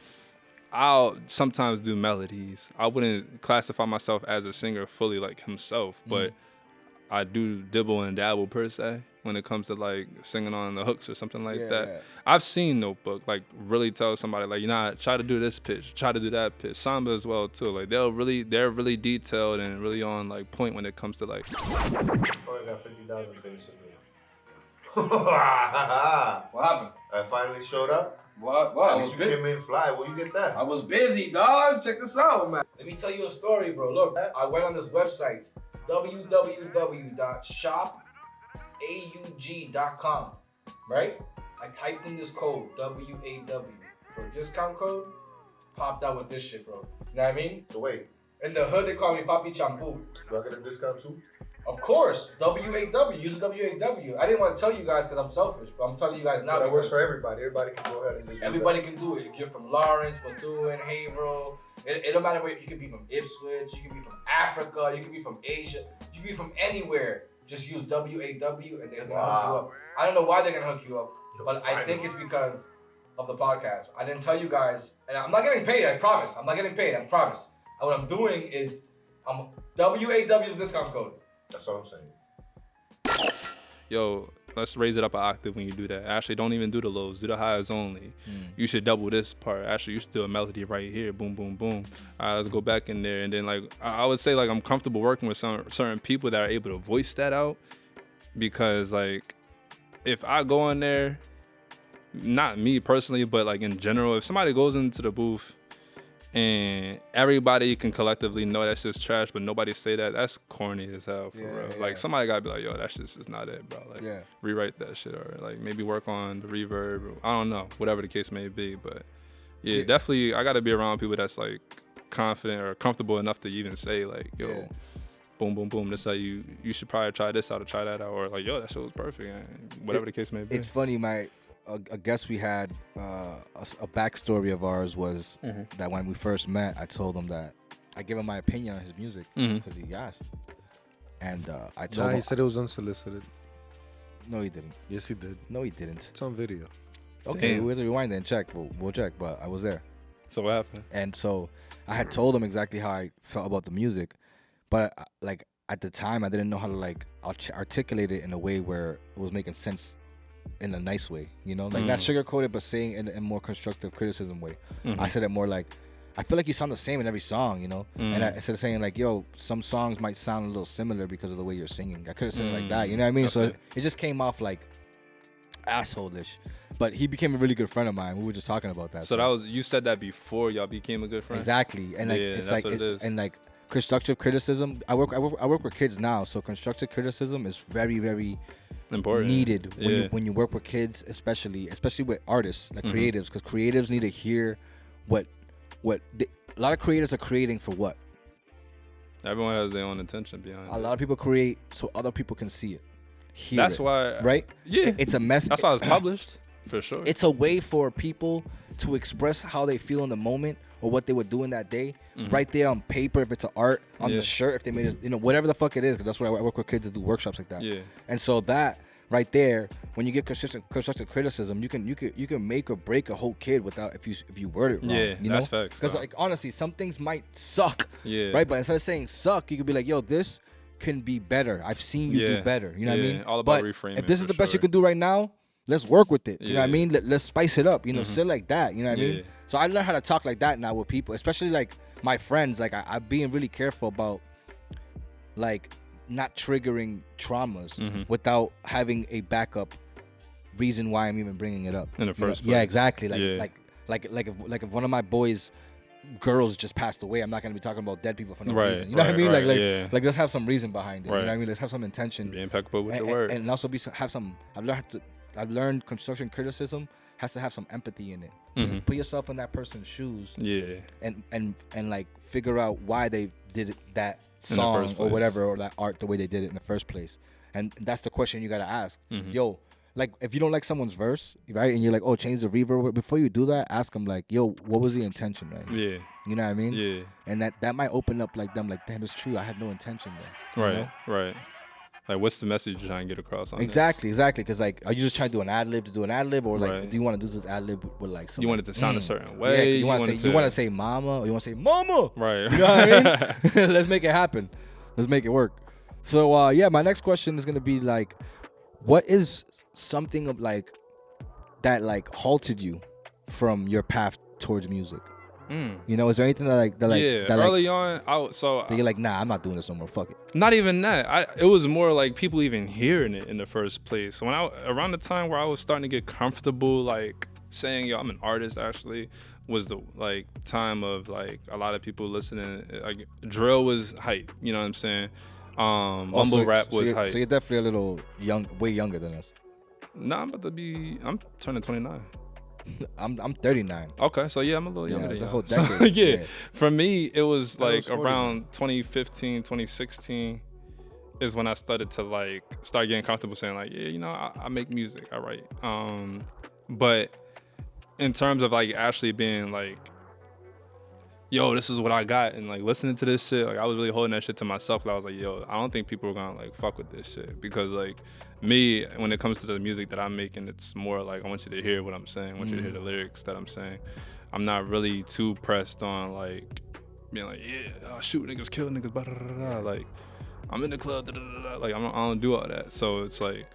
I'll sometimes do melodies. I wouldn't classify myself as a singer fully like himself, but I do dibble and dabble per se when it comes to like singing on the hooks or something like that. Yeah. I've seen Notebook like really tell somebody like, try to do this pitch, try to do that pitch. Samba as well too. Like they're really detailed and really on like point when it comes to like. Oh, I got 50,000 basically. What happened? I finally showed up. What? At least you came in fly. Where you get that? I was busy, dog. Check this out, man. Let me tell you a story, bro. Look, I went on this website, www.shopaug.com, right? I typed in this code, WAW, for a discount code, popped out with this shit, bro. You know what I mean? So wait, In the hood, they call me Papi Champu. do I get a discount too? Of course, WAW. Use the WAW. I didn't want to tell you guys because I'm selfish, but I'm telling you guys now. That works because for everybody. Everybody can go ahead and just everybody can do it. If you're from Lawrence, Bethune, Haverhill, it don't matter where. You can be from Ipswich, you can be from Africa, you can be from Asia, you can be from anywhere. Just use WAW and they're gonna hook you up. I don't know why they're gonna hook you up, but I think it's because of the podcast. I didn't tell you guys, and I'm not getting paid. I promise. I'm not getting paid. I promise. And what I'm doing is, WAW's discount code. That's what I'm saying. Yo, let's raise it up an octave when you do that. Actually, don't even do the lows. Do the highs only. You should double this part. Actually, you should do a melody right here. Boom, boom, boom. All right, let's go back in there. And then, like, I would say, like, I'm comfortable working with some certain people that are able to voice that out. Because, like, if I go in there, not me personally, but, like, in general, if somebody goes into the booth and everybody can collectively know that's just trash, but nobody say that, that's corny as hell for real. Like somebody gotta be like, yo, that shit's just not it, bro. Like rewrite that shit, or like maybe work on the reverb, or, I don't know, whatever the case may be. But yeah, definitely I gotta be around people that's like confident or comfortable enough to even say like, yo, boom, boom, boom, this how you should probably try this out or try that out, or like, yo, that shit was perfect, and whatever the case may be. It's funny, a guest we had, a backstory of ours was that when we first met, I told him that I gave him my opinion on his music because he asked, and I told him. He said it was unsolicited. No, he didn't. Yes, he did. No, he didn't. It's on video. Okay, we'll have to rewind and check. We'll check, but I was there. So what happened? And so I had told him exactly how I felt about the music, but like at the time I didn't know how to like articulate it in a way where it was making sense in a nice way, you know, like not sugarcoated, but saying it in a more constructive criticism way. I said it more like, I feel like you sound the same in every song, you know, and instead of saying like, yo, some songs might sound a little similar because of the way you're singing, I could have said it like that, you know what I mean? So it just came off like asshole-ish, but he became a really good friend of mine. We were just talking about that. So that was, you said that before y'all became a good friend? Exactly. And like, it's like, and like constructive criticism, I work with kids now, so constructive criticism is very, very important, needed when you work with kids, especially with artists, like creatives, because creatives need to hear what a lot of creators are creating for what. Everyone has their own intention behind it. A lot of people create so other people can see it. That's why, right? Yeah, it's a message. That's why it's published, for sure. It's a way for people to express how they feel in the moment or what they were doing that day, right there on paper. If it's an art on the shirt, if they made it, whatever the fuck it is, because that's why I work with kids to do workshops like that. Yeah. And so that right there, when you get constructive criticism, you can make or break a whole kid without if you word it wrong. Yeah, you know? That's facts. Because like honestly, some things might suck. Yeah. Right, but instead of saying suck, you could be like, yo, this can be better. I've seen you do better. You know what I mean? All about reframing. If this is the best you can do right now, let's work with it. You know what I mean? Let's spice it up. You know, shit like that. You know what I mean? So I learned how to talk like that now with people, especially like my friends. Like I'm being really careful about like not triggering traumas without having a backup reason why I'm even bringing it up in the first place. Yeah, exactly. Like if one of my boys' girls just passed away, I'm not gonna be talking about dead people for no reason. You know what I mean? Like let's have some reason behind it. You know what I mean? Let's have some intention. Be impeccable with your word. And also have some. I've learned construction criticism has to have some empathy in it. Put yourself in that person's shoes. Yeah. And like figure out why they did that song or whatever, or that art the way they did it in the first place. And that's the question you gotta ask. Yo, like if you don't like someone's verse, right, and you're like, oh, change the reverb. Before you do that, ask them like, yo, what was the intention, right? Yeah. You You know what I mean? Yeah. And that might open up like them, like, damn, it's true. I had no intention there. Right. You know? Right. Like, what's the message you're trying to get across on Exactly. Because like, are you just trying to do an ad lib to do an ad lib, or like, Right. do you want to do this ad lib with like some? You want it to sound a certain way. Yeah, you want to say mama, or you want to say mama. Right. You know what I mean? Let's make it happen. Let's make it work. So yeah, my next question is gonna be like, what is something of like that like halted you from your path towards music? You know, is there anything that early on, that you're like, nah, I'm not doing this no more. Fuck it. Not even that. It was more like people even hearing it in the first place. When around the time where I was starting to get comfortable, like saying, yo, I'm an artist, actually, was the like time of like a lot of people listening. Like drill was hype. You know what I'm saying? Mumble rap was hype. So you're definitely a little young, way younger than us. Nah, I'm turning 29. I'm 39. Okay, so yeah, I'm a little younger than the you. whole So, decade. yeah, for me, it was like 40 around 2015, 2016 is when I started to like start getting comfortable saying like, yeah, you know, I make music, I write. But in terms of like actually being like, yo, this is what I got, and like listening to this shit, like I was really holding that shit to myself. I was like, yo, I don't think people are gonna like fuck with this shit, because like me, when it comes to the music that I'm making, it's more like I want you to hear what I'm saying, I want you to hear the lyrics that I'm saying. I'm not really too pressed on like being like, yeah, shoot niggas, kill niggas, blah, blah, blah, blah. Like I'm in the club, da, da, da, da. Like I don't do all that. So it's like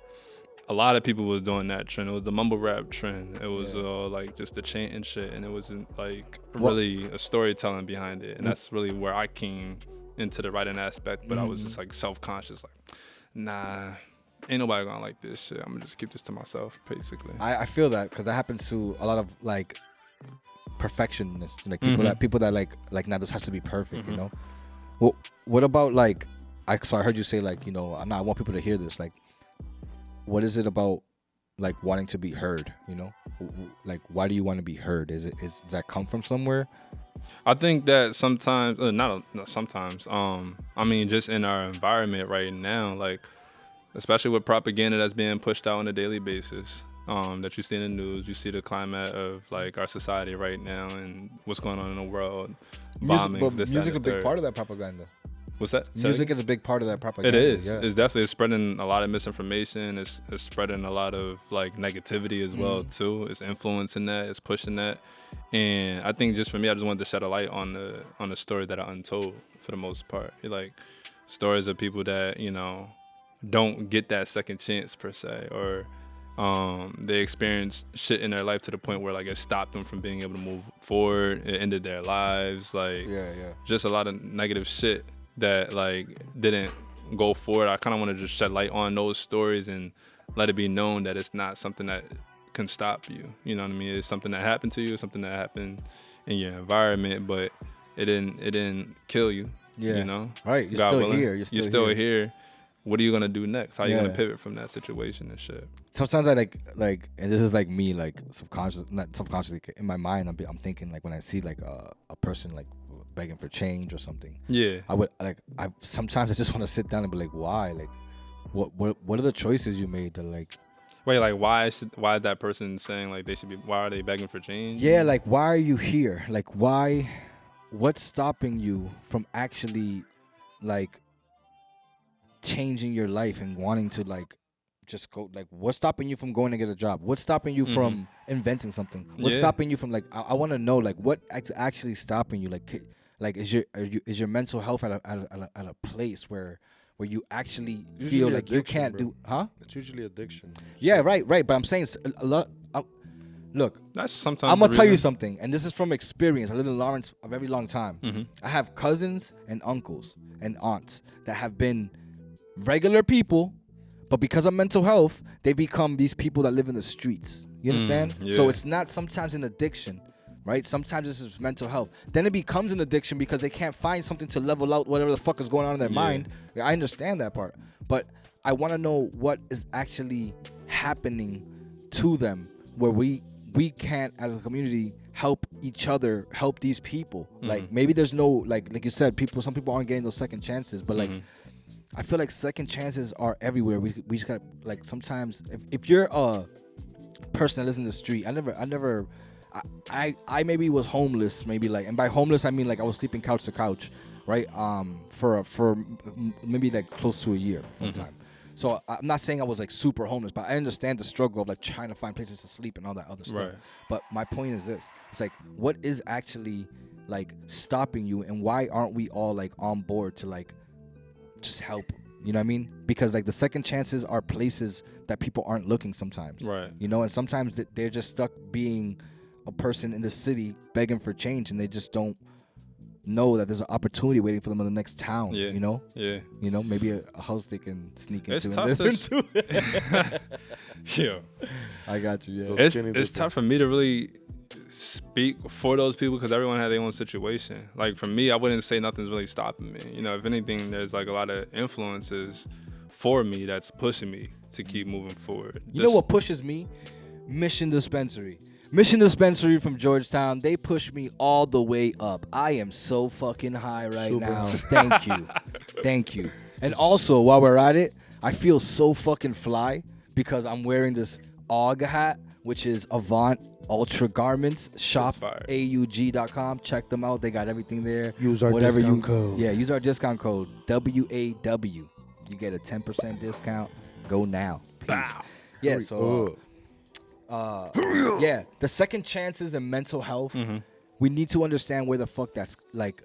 a lot of people was doing that trend. It was the mumble rap trend. It was like just the chanting shit, and it wasn't like really a storytelling behind it. And that's really where I came into the writing aspect. But I was just like self-conscious, like, nah, ain't nobody gonna like this shit. I'm gonna just keep this to myself, basically. I feel that, because that happens to a lot of like perfectionists, like people that like now this has to be perfect, you know. Well, what about like I heard you say like, you know, I want people to hear this. Like, what is it about like wanting to be heard? You know, like why do you want to be heard? Does that come from somewhere? I think that sometimes, not sometimes. I mean, just in our environment right now, like especially with propaganda that's being pushed out on a daily basis. That you see in the news, you see the climate of like our society right now and what's going on in the world. Bombings, Music's a big part of that propaganda. What's that? Music is a big part of that propaganda. It is. Yeah. It's definitely spreading a lot of misinformation. It's spreading a lot of like negativity as well too. It's influencing that. It's pushing that. And I think just for me, I just wanted to shed a light on the story that I untold for the most part. Like stories of people that, you know, don't get that second chance per se, or they experience shit in their life to the point where like it stopped them from being able to move forward. It ended their lives. Like just a lot of negative shit that like didn't go forward. I kind of want to just shed light on those stories and let it be known that it's not something that can stop you. You know what I mean? It's something that happened to you, something that happened in your environment, but it didn't kill you. Yeah. You know? Right. You're God still willing. here. You're still here. What are you gonna do next? How are you gonna pivot from that situation and shit? Sometimes I like, and this is like me, like not subconsciously in my mind, I'm thinking like when I see like a person like begging for change or something. Yeah. Sometimes I just want to sit down and be like, why? Like, what are the choices you made to like? Wait, like why is that person saying like they should be? Why are they begging for change? Yeah, like why are you here? Like why? What's stopping you from actually like changing your life and wanting to like just go? Like what's stopping you from going to get a job? What's stopping you from inventing something? What's stopping you from like I want to know like what actually stopping you? Like is your mental health at a place where you actually feel like you can't do? It's usually addiction. Yeah, right. But I'm saying a lot. Look, that's sometimes I'm gonna tell you something, and this is from experience. I lived in Lawrence a very long time. I have cousins and uncles and aunts that have been regular people, but because of mental health, they become these people that live in the streets. You understand? So it's not sometimes an addiction, right? Sometimes this is mental health. Then it becomes an addiction because they can't find something to level out whatever the fuck is going on in their mind. I understand that part, but I want to know what is actually happening to them where we can't, as a community, help each other, help these people. Like maybe there's no like you said, some people aren't getting those second chances, but like I feel like second chances are everywhere. We just got like sometimes if you're a person that lives in the street, I maybe was homeless, maybe like, and by homeless I mean like I was sleeping couch to couch, right? For maybe like close to a year one time. So I'm not saying I was like super homeless, but I understand the struggle of like trying to find places to sleep and all that other stuff. Right. But my point is this: it's like, what is actually like stopping you, and why aren't we all like on board to like just help? You know what I mean? Because like the second chances are places that people aren't looking sometimes. Right. You know, and sometimes they're just stuck being a person in the city begging for change, and they just don't know that there's an opportunity waiting for them in the next town. Yeah. You know? Yeah. You know, maybe a house they can sneak into. It's and tough live to. into. Yeah. I got you. Yeah. It's tough for me to really speak for those people because everyone had their own situation. Like for me, I wouldn't say nothing's really stopping me. You know, if anything, there's like a lot of influences for me that's pushing me to keep moving forward. You know what pushes me? Mission Dispensary. Mission Dispensary from Georgetown. They push me all the way up. I am so fucking high right now. Thank you. Thank you. And also, while we're at it, I feel so fucking fly because I'm wearing this AUG hat, which is Avant Ultra Garments. Shop AUG.com. Check them out. They got everything there. Use our discount code. Yeah, use our discount code WAW. You get a 10% discount. Go now. Peace. Bow. Yeah, so yeah, the second chances in mental health, we need to understand where the fuck that's like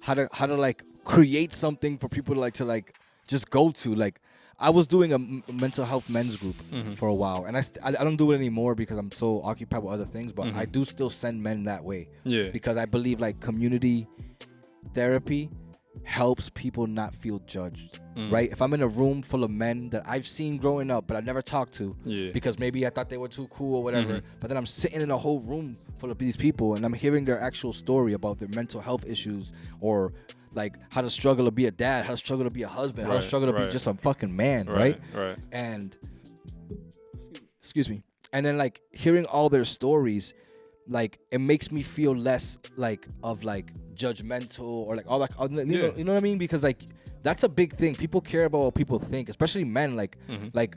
how to like create something for people to like just go to. Like I was doing a mental health men's group for a while, and I don't do it anymore because I'm so occupied with other things, but I do still send men that way. Yeah. Because I believe like community therapy helps people not feel judged, right? If I'm in a room full of men that I've seen growing up but I never talked to because maybe I thought they were too cool or whatever, but then I'm sitting in a whole room full of these people and I'm hearing their actual story about their mental health issues, or like how to struggle to be a dad, how to struggle to be a husband, how to struggle to be just a fucking man, right? And excuse me. And then like hearing all their stories, like it makes me feel less like of like judgmental or like all that, you know what I mean? Because like that's a big thing. People care about what people think, especially men. Like like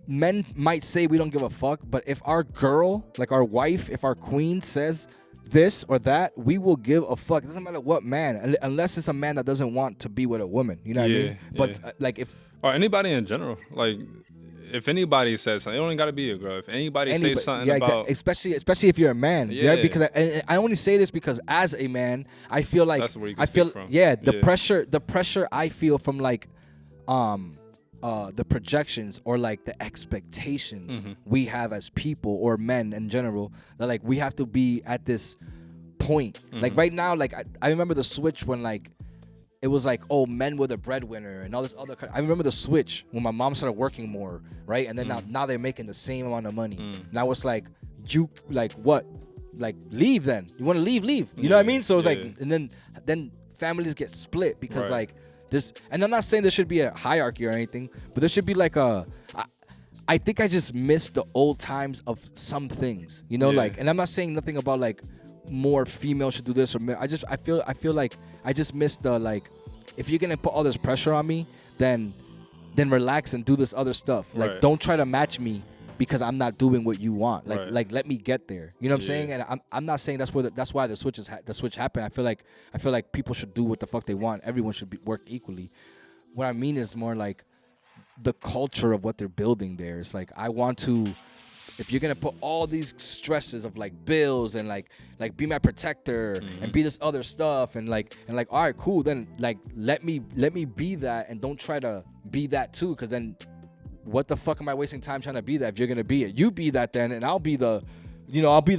men might say we don't give a fuck, but if our girl, like our wife, if our queen says this or that, we will give a fuck. It doesn't matter what man, unless it's a man that doesn't want to be with a woman. You know what I mean? But like if or anybody in general, like if anybody says something, it don't got to be a girl. If anybody says something about, especially if you're a man, right? Because I only say this because as a man, I feel like that's where you can speak from. The pressure I feel from like the projections or like the expectations we have as people or men in general, that like we have to be at this point. Like right now, like I remember the switch when like it was like, oh, men were the breadwinner and all this other kind. I remember the switch when my mom started working more, right? And then now they're making the same amount of money. Now it's like, you like what? Like leave then. You want to leave? You know what I mean? So it's like, and then families get split because like this. And I'm not saying there should be a hierarchy or anything, but there should be like I think I just miss the old times of some things, you know, like, and I'm not saying nothing about like more females should do this or I feel like I just miss the like, if you're gonna put all this pressure on me, then relax and do this other stuff. Like don't try to match me because I'm not doing what you want. Like let me get there. You know what I'm saying? And I'm not saying that's why the switch happened. I feel like people should do what the fuck they want. Everyone should work equally. What I mean is more like the culture of what they're building there. It's like I want to. If you're gonna put all these stresses of like bills and like be my protector and be this other stuff and like all right, cool, then like let me be that and don't try to be that too, because then what the fuck am I wasting time trying to be that if you're gonna be it? You be that then, and I'll be the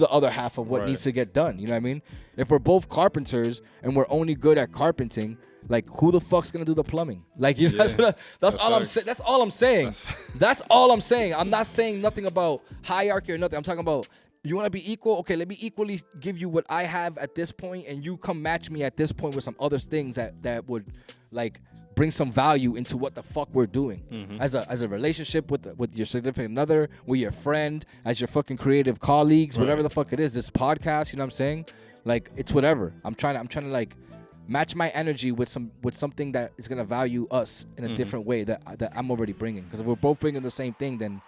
other half of what needs to get done. You know what I mean? If we're both carpenters and we're only good at carpenting, like who the fuck's gonna do the plumbing? Like that's all I'm saying. That's all I'm saying. That's all I'm saying. I'm not saying nothing about hierarchy or nothing. I'm talking about, you want to be equal? Okay, let me equally give you what I have at this point, and you come match me at this point with some other things that would like bring some value into what the fuck we're doing as a relationship with your significant other, with your friend, as your fucking creative colleagues, whatever the fuck it is. This podcast, you know what I'm saying? Like it's whatever. I'm trying to like match my energy with something that is gonna value us in a different way that I'm already bringing. Because if we're both bringing the same thing, then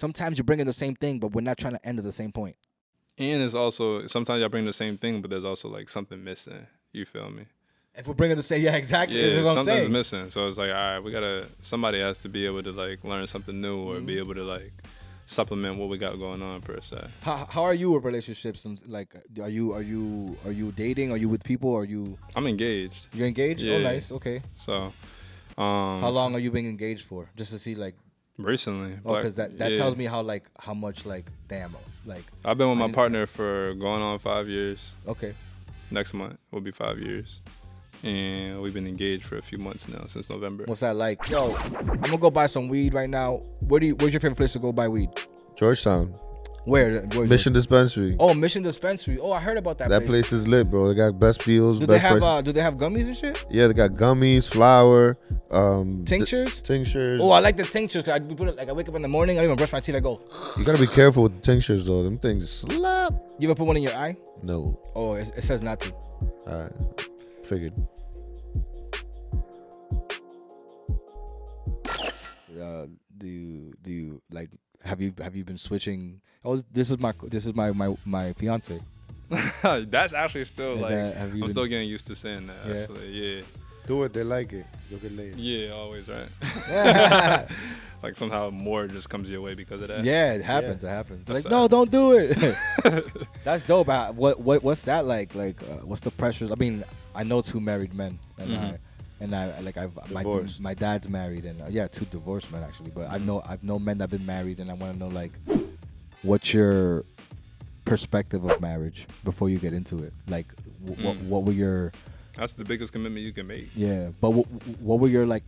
sometimes you're bringing the same thing, but we're not trying to end at the same point. And it's also sometimes y'all bring the same thing, but there's also like something missing. You feel me? If we're bringing the same, yeah, exactly. Yeah, That's what I'm something's saying. missing. So it's like, all right, somebody has to be able to like learn something new or be able to like supplement what we got going on per se. How are you with relationships? Like, are you dating? Are you with people? Are you? I'm engaged. You're engaged? Yeah. Oh, nice. Okay. So, how long are you being engaged for? Just to see like. Recently. Oh, because that tells me how much damn like. I've been with my partner for going on 5 years. Okay. Next month will be 5 years. And we've been engaged for a few months now, since November. What's that like? Yo, I'm gonna go buy some weed right now. Where's your favorite place to go buy weed? Georgetown. Where's Mission Dispensary. Oh, Mission Dispensary. Oh, I heard about that. That place is lit, bro. They got best deals. Do best they have prices. do they have gummies and shit? Yeah, they got gummies, flour, tinctures. Tinctures. Oh, I like the tinctures. I put it I wake up in the morning. I don't even brush my teeth. I go. You gotta be careful with the tinctures though. Them things slap. You ever put one in your eye? No. Oh, it says not to. All right. Figured. Do you like? Have you been switching? Oh, this is my fiance. That's actually still Is like that- have you I'm been- still getting used to saying that. Yeah. Actually, yeah, Do it. They like it. You'll get laid. yeah, always right. Like somehow more just comes your way because of that. Yeah, it happens. It happens. That's Like, no, sad. don't do it. That's dope. What's that like? Like, what's the pressures? I mean, I know two married men, and my dad's married, and two divorced men actually. But I've known men that've been married, and I want to know like, what's your perspective of marriage before you get into it? Like, what were your? That's the biggest commitment you can make. Yeah, but what were your like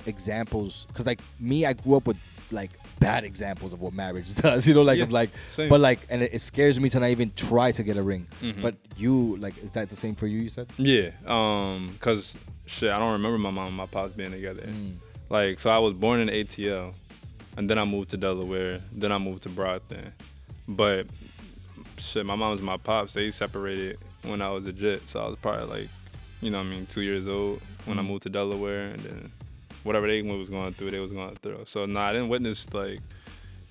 examples? Because like me, I grew up with like bad examples of what marriage does. You know, like Yeah, I'm like, same. but like, and it scares me to not even try to get a ring. But you like, is that the same for you? You said. Yeah, cause shit, I don't remember my mom and my pops being together. Like, so I was born in ATL, and then I moved to Delaware. Then I moved to Brockton. But shit, my mom and my pops, they separated when I was a jit. So I was probably like, 2 years old when I moved to Delaware, and then whatever they was going through, they was going through. So I didn't witness like,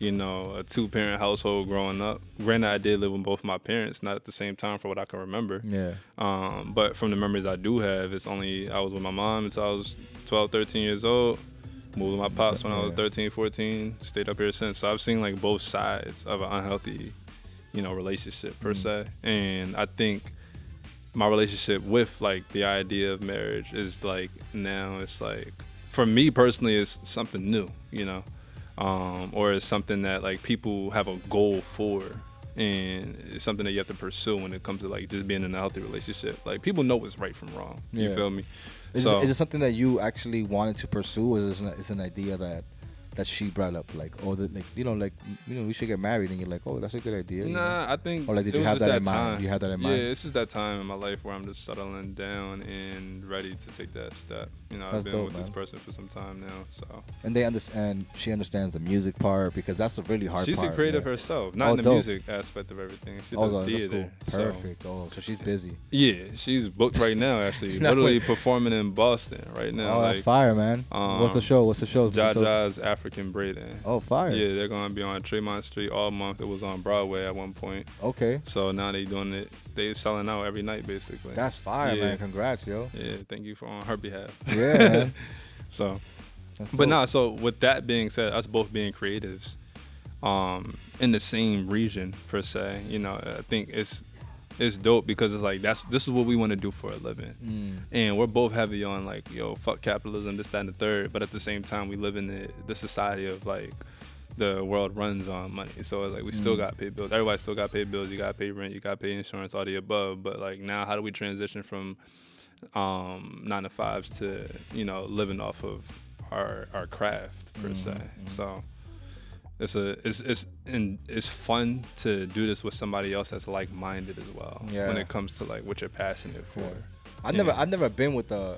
a 2-parent household growing up. Granted, I did live with both my parents, not at the same time for what I can remember. Yeah. But from the memories I do have, I was with my mom until I was 12, 13 years old. Moved with my pops when I was 13, 14. Stayed up here since. So I've seen like both sides of an unhealthy, relationship per se. And I think my relationship with like the idea of marriage is like now it's like, for me personally, it's something new, or it's something that like people have a goal for, and it's something that you have to pursue when it comes to like just being in a healthy relationship. Like people know what's right from wrong. You Yeah. feel me? Is it something that you actually wanted to pursue, or is it an idea that she brought up, like, we should get married, and you're like, oh, that's a good idea. Nah, I think Or like, did it you was have just that in mind? time. You had that in Yeah, mind. it's just that time in my life where I'm just settling down and ready to take that step. I've That's been dope, with this man. person for some time now, so And they understand. She understands the music part, because that's a really hard she's part. a creative yeah. herself, not Oh, in the dope. music aspect of everything. She does That's theater. cool. Perfect. So she's busy. Yeah, she's booked right now. Actually, No, literally wait. performing in Boston right now. Oh, that's fire, man. What's the show? Jaja's African Braiding. Oh, fire. Yeah, they're gonna be on Tremont Street all month. It was on Broadway at one point. Okay. So now they doing it. They selling out every night basically. That's fire, Yeah. man. Congrats, yo. Yeah, thank you on her behalf. Yeah, man. So, That's but dope. nah. So with that being said, us both being creatives, in the same region per se, I think it's dope because it's like this is what we want to do for a living, and we're both heavy on like, fuck capitalism, this, that, and the third. But at the same time, we live in the society of like the world runs on money. So it's like we still got to pay bills. Everybody still got to pay bills. You got to pay rent. You got to pay insurance. All the above. But like now, how do we transition from 9-to-5s to living off of our craft per se? So it's fun to do this with somebody else that's like-minded as well. Yeah. When it comes to like what you're passionate for. I've never been with a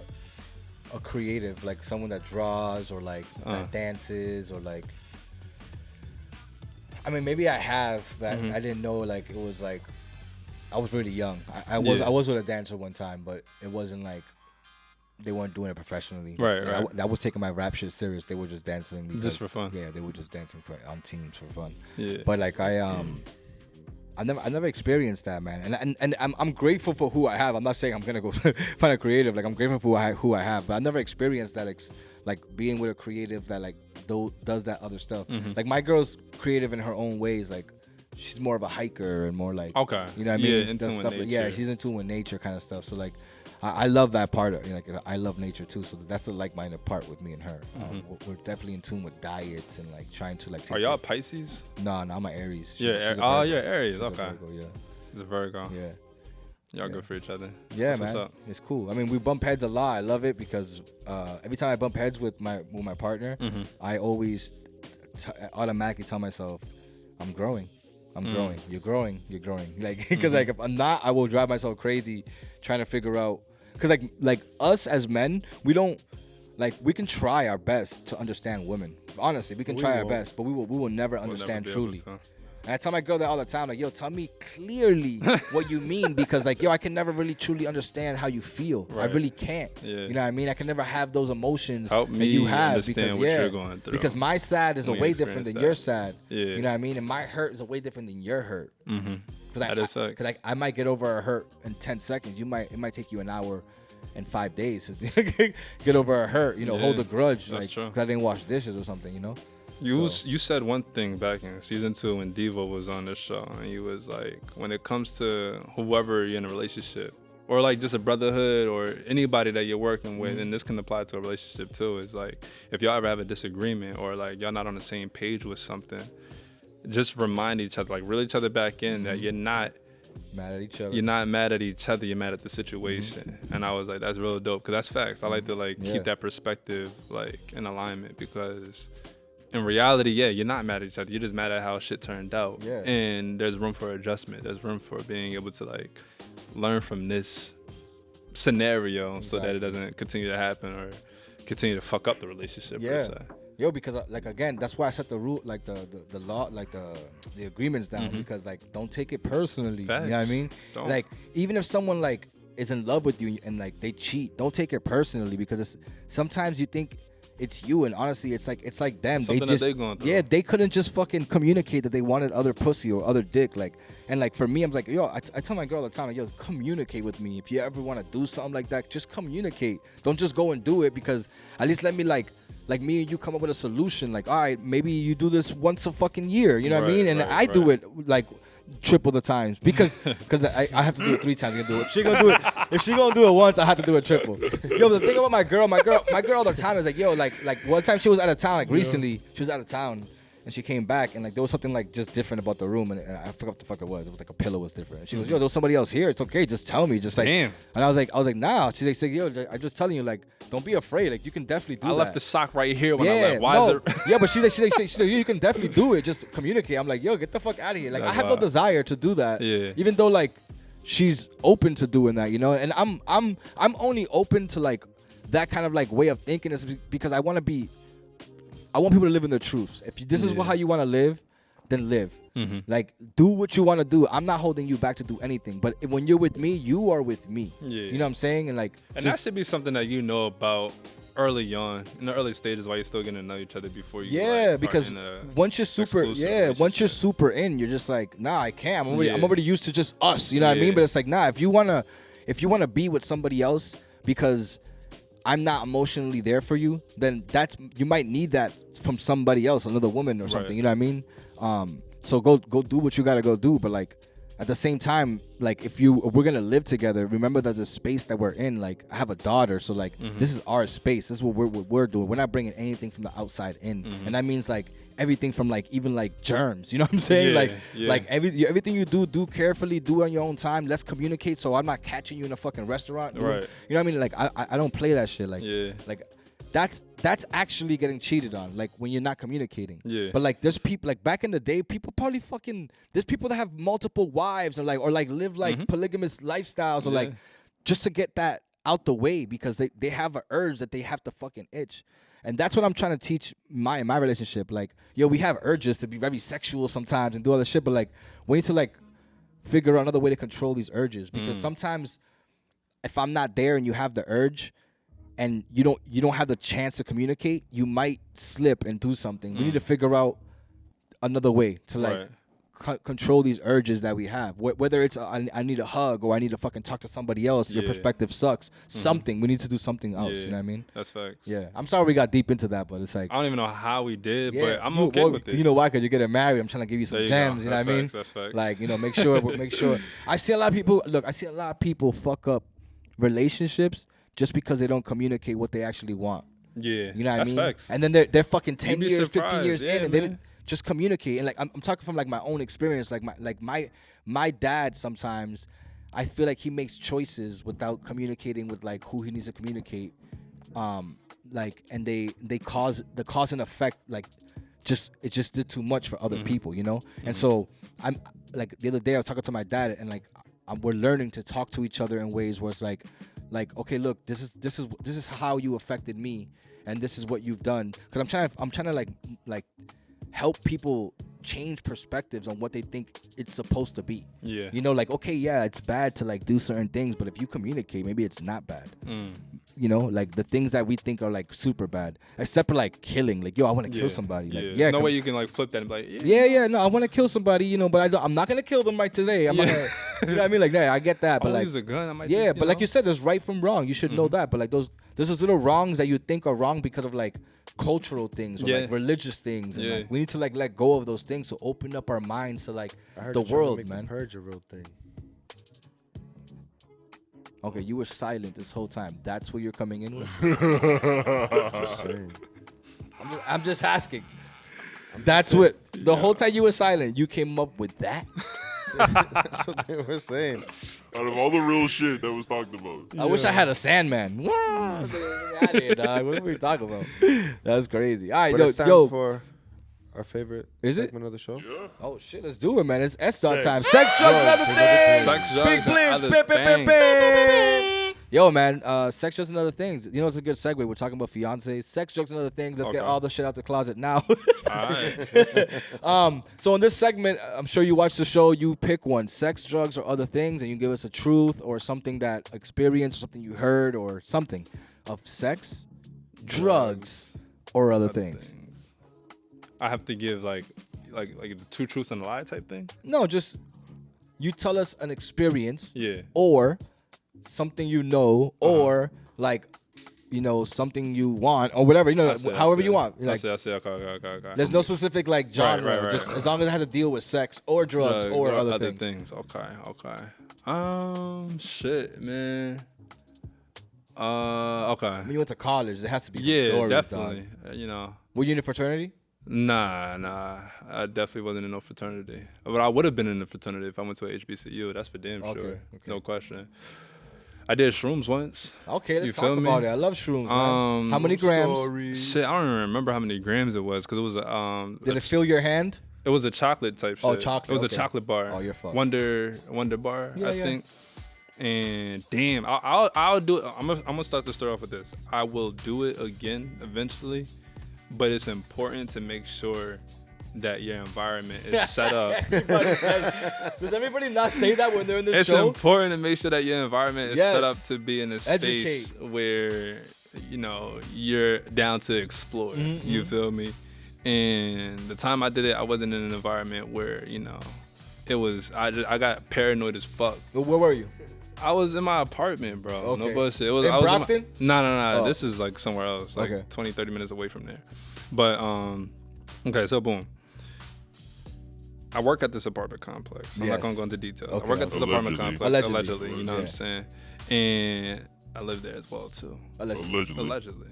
creative, like someone that draws or like that dances or like. I mean, maybe I have, but I didn't know like it was like. I was really young. I was with a dancer one time, but it wasn't like they weren't doing it professionally. Right, Like, right. I was taking my rap shit serious. They were just dancing because, Just for fun. Yeah, they were just dancing on teams for fun. Yeah. But like I never experienced that, man. And I'm grateful for who I have. I'm not saying I'm gonna go find a creative. Like I'm grateful for who I have, but I never experienced that. Like being with a creative that like does that other stuff. Like my girl's creative in her own ways. Like she's more of a hiker and more like Okay. you know what I Yeah, mean? in Does tune with stuff yeah, nature. she's in tune with nature kind of stuff. So like I love that part of like I love nature too. So that's the like-minded part with me and her. We're definitely in tune with diets and like trying to like. Are y'all Pisces? No, I'm an Aries. Yeah. She's a Oh, Virgo. you're Aries. She's a Okay. Virgo, yeah. She's a Virgo. Yeah. Y'all good for each other. Yeah, That's what's man, up. it's cool. I mean, we bump heads a lot. I love it because every time I bump heads with my partner, I always automatically tell myself, "I'm growing. I'm growing. You're growing. You're growing." Like, because like if I'm not, I will drive myself crazy trying to figure out. Because like us as men, we don't like we can try our best to understand women. Honestly, we can try our best, but we will never We'll understand never be able truly. to. And I tell my girl that all the time, like, yo, tell me clearly what you mean, because like, yo, I can never really truly understand how you feel. I Right. really can't. Yeah. You know what I mean? I can never have those emotions Help that me you have understand because what yeah, you're going through. because my sad is a When you way different than your experience sad. Yeah. You know what I mean? And my hurt is a way different than your hurt. Mm-hmm. That is facts. Because I might get over a hurt in 10 seconds. It might take you an hour and 5 days to get over a hurt. You know, Yeah, hold a grudge, that's like true. because I didn't wash dishes or something. You know. You So- you said one thing back in season 2 when Devo was on the show, and he was like, when it comes to whoever you're in a relationship, or like just a brotherhood or anybody that you're working with, and this can apply to a relationship too, is like if y'all ever have a disagreement or like y'all not on the same page with something, just remind each other, like reel each other back in that you're not Mad at each other. you're not mad at each other, you're mad at the situation. And I was like, that's real dope, because that's facts. I like to like Yeah. keep that perspective like in alignment, because in reality, yeah, you're not mad at each other. You're just mad at how shit turned out. Yeah. And there's room for adjustment. There's room for being able to like learn from this scenario so that it doesn't continue to happen or continue to fuck up the relationship per Yeah. se. Yo, because like again, that's why I set the rule, like the law, like the agreements down, because like don't take it personally. Facts. You know what I mean? Don't. Like even if someone like is in love with you and like they cheat, don't take it personally, because sometimes you think it's you, and honestly, it's like them. Something they that just they going through. yeah, they couldn't just fucking communicate that they wanted other pussy or other dick, like. And like for me, I'm like, yo, I tell my girl all the time, like, yo, communicate with me. If you ever want to do something like that, just communicate. Don't just go and do it, because at least let me like me and you come up with a solution. Like, all right, maybe you do this once a fucking year. You know what I Right, mean? And right, I do right. it like triple the times, because I have to do it 3 times. You can do it. If she gonna do it once, I have to do it triple. Yo, but the thing about my girl all the time is like, yo, like one time she was out of town, like recently she was out of town. And she came back, and like there was something like just different about the room, and I forgot what the fuck it was. It was like a pillow was different. And she goes, "Yo, there was somebody else here. It's okay. Just tell me." Just like, Damn. And I was like, nah. She's like, "Yo, I'm just telling you, like, don't be afraid. Like, you can definitely do I that." left the sock right here when I Yeah, left. Why no, is it? yeah, but she's like, you can definitely do it. Just communicate. I'm like, yo, get the fuck out of here. Like, That's I have no wild. desire to do that. Yeah. Even though like she's open to doing that, you know. And I'm only open to like that kind of like way of thinking is because I want people to live in their truths. If this is Yeah. how you want to live, then live. Like, do what you want to do. I'm not holding you back to do anything. But when you're with me, you are with me. Yeah. You know what I'm saying? And like, And just- that should be something that you know about early on, in the early stages, while you're still getting to know each other before you. yeah, like, start because in a once you're super, exclusive once you're relationship. super in, you're just like, nah, I can't. I'm Yeah. already used to just us. You know what I mean? Yeah. But it's like, nah, if you wanna be with somebody else because I'm not emotionally there for you, then you might need that from somebody else, another woman or something. Right. You know what I mean? So go do what you gotta go do. But like at the same time, like if we're gonna live together, remember that the space that we're in. Like I have a daughter, so like this is our space. This is what we're doing. We're not bringing anything from the outside in, and that means like everything from like even like germs. You know what I'm saying? Yeah, Like yeah. everything you do carefully, do on your own time. Let's communicate, so I'm not catching you in a fucking restaurant. You know? Right. You know what I mean? Like I don't play that shit. Like Yeah. like that's actually getting cheated on. Like when you're not communicating. Yeah. But like there's people like back in the day, people probably there's people that have multiple wives or like live like polygamous lifestyles or like just to get that out the way because they have an urge that they have to fucking itch. And that's what I'm trying to teach in my relationship. Like, yo, we have urges to be very sexual sometimes and do all this shit, but like we need to like figure out another way to control these urges because sometimes if I'm not there and you have the urge and you don't have the chance to communicate, you might slip and do something. We need to figure out another way to like control these urges that we have. Whether it's I need a hug or I need to fucking talk to somebody else. Your perspective sucks. Something. We need to do something else. You know what I mean? That's facts. Yeah. I'm sorry we got deep into that, but it's like I don't even know how we did, but I'm okay with it. You know why? Because you're getting married. I'm trying to give you some gems. You know what I mean? That's facts. Like, you know, make sure. I see a lot of people. Look, I see a lot of people fuck up relationships just because they don't communicate what they actually want. Yeah. You know what I mean? Facts. And then they're fucking 10 years, surprised. 15 years Yeah, in, and they man. didn't just communicate. And like I'm talking from like my own experience. Like my dad sometimes, I feel like he makes choices without communicating with like who he needs to communicate. Like and they cause the cause and effect like it just did too much for other people, you know. And so I'm like the other day I was talking to my dad and like we're learning to talk to each other in ways where it's like okay, look, this is how you affected me, and this is what you've done. Because I'm trying to like help people change perspectives on what they think it's supposed to be. Yeah. You know, like, okay, yeah, it's bad to like do certain things, but if you communicate, maybe it's not bad. You know, like the things that we think are like super bad, except for like killing. Like, yo, I want to kill somebody. Like, There's no way you can like flip that and be like, no, I want to kill somebody, you know, but I'm not gonna kill them right today. I'm gonna, you know what I mean? Like, yeah, I get that, but I'll like, use a gun. I might yeah, just, but like you said, there's right from wrong. You should know that. But like there's those little wrongs that you think are wrong because of like cultural things or like religious things, and like we need to like let go of those things to open up our minds to like the world, man. Purge a real thing. Okay, you were silent this whole time. That's what you're coming in with? Just saying. I'm just asking. That's what the whole time you were silent. You came up with that. That's what they were saying. Out of all the real shit that was talked about. I wish I had a Sandman. What are we talking about? That's crazy. All right, But it stands for our favorite segment of the show. Yeah. Oh shit, let's do it, man. It's S.Dot Sex. time. Sex, drugs, and other things. Sex, drugs, Big and bliss. other Bing, bing, bing, things. bing. Yo, man, sex, drugs, and other things. You know, it's a good segue. We're talking about fiancés, sex, drugs, and other things. Let's get all the shit out the closet now. All right. So in this segment, I'm sure you watch the show. You pick one: sex, drugs, or other things, and you give us a truth or something that experienced, something you heard, or something of sex, drugs, or other things. I have to give like the two truths and a lie type thing. No, just you tell us an experience. Yeah. Or something you know, or like, you know, something you want, or whatever, you know, however you want. Like, I see. Okay. there's no specific like genre, Right. just as long as it has to deal with sex or drugs or other things. Okay. Shit, man. Okay. When you went to college, there has to be some Yeah, stories, definitely. dog. You know. Were you in a fraternity? Nah. I definitely wasn't in no fraternity. But I would have been in a fraternity if I went to a HBCU. That's for damn sure. Okay. No question. I did shrooms once. Okay, let's You talk feel me? about it. I love shrooms, man. How many grams? Shit, I don't even remember how many grams it was because it was a Did it fill your hand? It was a chocolate type shit. Oh, chocolate, It was okay. a chocolate bar. Oh, you're fucked. Wonder bar, Yeah, I yeah. think. And damn, I'll do it. I'm gonna start the story off with this. I will do it again eventually, but it's important to make sure that your environment is set up. Does everybody not say that when they're in the It's show? important to make sure that your environment is Yes. set up to be in a space Educate. where, you know, you're down to explore. Mm-hmm. You feel me? And the time I did it, I wasn't in an environment where, you know, it was, I got paranoid as fuck. Where were you? I was in my apartment, bro. Okay. No bullshit. It was, In I was Brockton? No. Oh. This is like somewhere else, like Okay. 20, 30 minutes away from there. But, okay, so boom. I work at this apartment complex. I'm Yes. not gonna go into details. Okay. I work at this apartment Allegedly. complex. Allegedly. You know what I'm saying? And I live there as well too. Allegedly. Allegedly.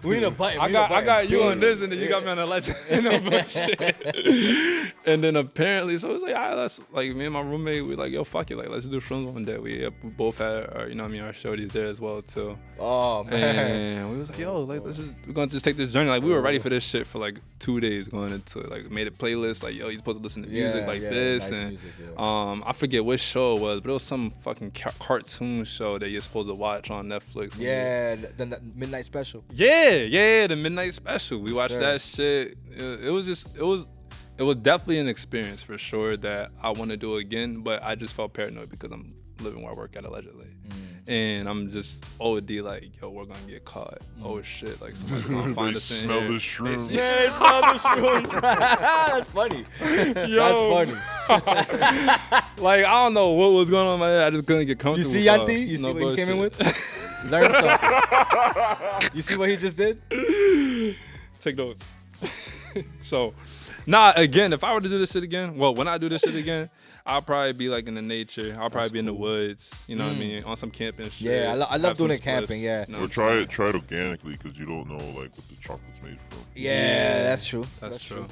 We need a button. I got you on this, and then you got me on the legend. No bullshit. And then apparently, so it was like, all right, let's, like, me and my roommate, we like, yo, fuck it, like, let's do shrooms one day. We both had our, you know what I mean, our shorties there as well too. Oh man. And we was like, yo, like, we're gonna just take this journey. Like, we were ready for this shit for like 2 days going into it. Like, made a playlist, like, yo, you're supposed to listen to music like this. Nice And music, yeah. I forget which show it was, but it was some fucking cartoon show that you're supposed to watch on Netflix. Yeah, the midnight special. Yeah, the midnight special. We watched Sure. that shit. It was definitely an experience for sure that I want to do again, but I just felt paranoid because I'm living where I work at allegedly. And I'm just OD like, yo, we're gonna get caught. Oh shit, like somebody's gonna find They us in smell here. the shrooms. Yeah, it's not the shrooms. That's funny. Yo. That's funny. Like, I don't know what was going on in my head. I just couldn't get You comfortable. see, Yanti? You see what he came in with? Learn something. You see what he just did? Take notes. So, again, if I were to do this shit again, well, when I do this shit again, I'll probably be like in the nature. I'll probably be in the woods. You know what I mean? On some camping shit. Yeah, I love Have some doing it camping, spliffs, yeah. you know Or what I'm try saying? it organically because you don't know like what the chocolate's made from. Yeah, that's true. That's true.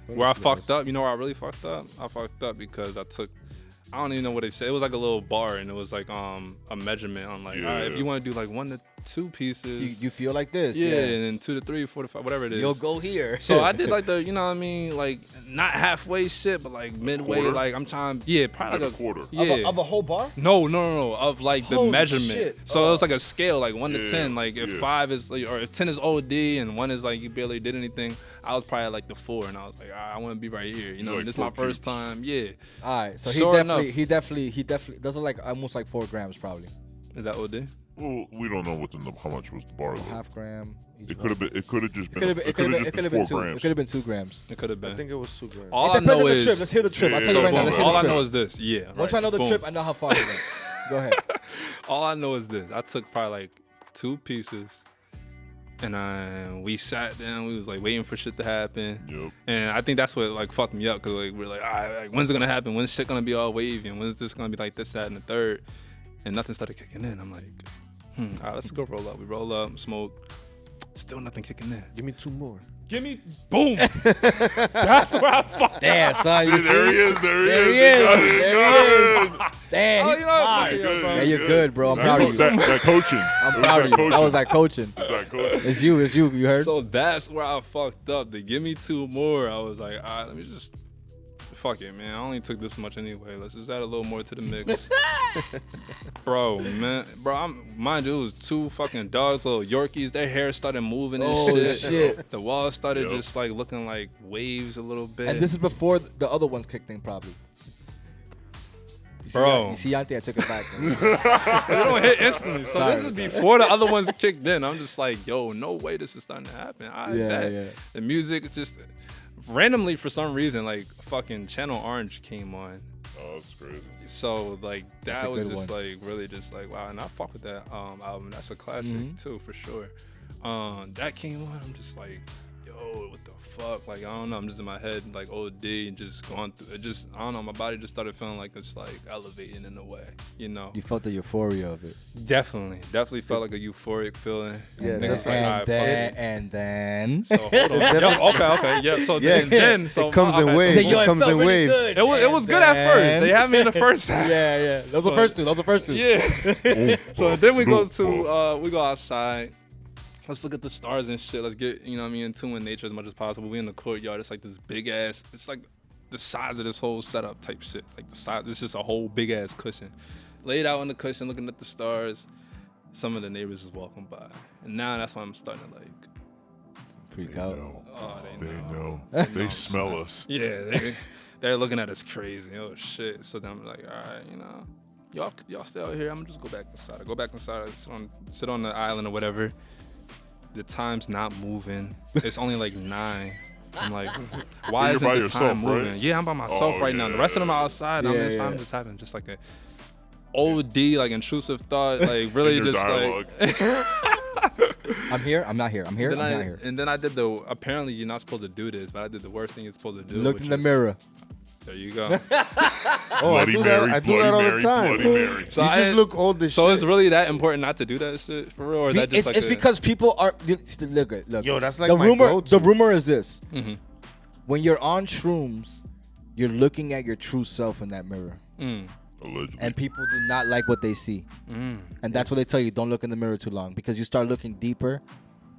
Where I fucked up, you know where I really fucked up? I fucked up because I don't even know what they said. It was like a little bar, and it was like a measurement on like, all right, if you want to do like 1 to 2 pieces, You feel like this. yeah, and then 2 to 3, 4 to 5, whatever it is. You'll go here. So I did like the, you know what I mean, like not halfway shit, but like midway. quarter? Like I'm trying, yeah, probably Like like a quarter. Yeah. Of a whole bar? No, of like the Holy measurement. shit. So it was like a scale, like 1 to Yeah, 10. Like if yeah. 5 is like, or if 10 is OD and 1 is like you barely did anything, I was probably like the 4, and I was like, all right, I want to be right here. You know, Like and this is my 4 first time. Yeah. All right, so Sure he definitely those are like almost like 4 grams probably. Is that OD? Well, we don't know how much was the bar though. Half gram. each It one. could have been. It could have just It been. could have been. It could have just been 4 2. grams. It could have been 2 grams. It could have I been. think it was 2 grams. All I It depends know on the is trip. Let's hear the trip. I'll tell you so right now. boom, Let's hear all the I trip. know is this. Yeah. Once right, I know the boom. trip, I know how far it went. Go ahead. All I know is this. I took probably like 2 pieces, and we sat down. We was like waiting for shit to happen. Yep. And I think that's what like fucked me up, cause like we're like, all right, like, when's it gonna happen? When's shit gonna be all wavy? And when's this gonna be like this, that, and the third? And nothing started kicking in. I'm like, all right, let's go roll up. We roll up, smoke. Still nothing kicking in. Give me 2 more. Give me boom. That's where I fucked. Damn, son. You See, there he see? is. There he There is. he is. Got it, There got he it. is. Damn, Oh, he's you know what? smart. Fuck you, bro. Yeah, you're good, bro. I'm That, proud of you. that coaching. I'm proud of you. That was like coaching. That coaching. It's you. You heard? So that's where I fucked up. They give me 2 more. I was like, all right, let me just fuck it, man. I only took this much anyway. Let's just add a little more to the mix. Bro, mind you, it was 2 fucking dogs, little Yorkies. Their hair started moving and Oh, shit. shit. The walls started Yep. just like looking like waves a little bit. And this is before the other ones kicked in, probably. You see, Bro. You see, Auntie, I took it back. They don't hit instantly. So Sorry, this is before the other ones kicked in. I'm just like, yo, no way this is starting to happen. I Yeah, bet. yeah. The music is just randomly for some reason, like fucking Channel Orange came on. Oh, that's crazy. So like That's that a was good just one. like really just like wow, and I fuck with that album. That's a classic Mm-hmm. too for sure. That came on. I'm just like, yo, what the fuck? Like I don't know. I'm just in my head like OD and just going through it. Just I don't know. My body just started feeling like it's like elevating in a way. You know. You felt the euphoria of it. Definitely felt like a euphoric feeling. Yeah, And that's it's like, all right, fuck it. And then. So hold on. okay. Yeah. So Yeah, then so it comes in okay, waves. so- It comes in waves. It was good at first. They had me in the first half. Yeah. Those were first two. Yeah. So then we go we go outside. Let's look at the stars and shit. Let's get, you know what I mean, in tune with nature as much as possible. We in the courtyard. It's like this big ass, it's like the size of this whole setup type shit. Like the size, it's just a whole big ass cushion. Laid out on the cushion, looking at the stars. Some of the neighbors is walking by. And now that's why I'm starting to like, Freak out. oh, They know. They They know. smell us. Yeah, they're looking at us crazy. Oh shit. So then I'm like, all right, you know, y'all stay out here. I'm gonna just go back inside. I go back inside. I sit on the island or whatever. The time's not moving. It's only like 9. I'm like, why You're isn't by the yourself, time moving? right? Yeah, I'm by myself Oh, right now. The rest of them are outside. Yeah. I'm just having just like a OD, like intrusive thought, like really In your just dialogue. like. I'm here. I'm not here. I'm here. I'm not here. And then I did the. Apparently, you're not supposed to do this, but I did the worst thing you're supposed to do. Looked which in the is- mirror. There you go. Oh, I do that. I do that all the time. Bloody Mary. So You just look old as shit. So it's really that important not to do that shit for real, or is that just like It's a- because people are. Look. Yo, that's like the my rumor. go-to. The rumor is this: Mhm. when you're on shrooms, you're looking at your true self in that mirror, Allegedly. and people do not like what they see, and that's what they tell you: don't look in the mirror too long, because you start looking deeper,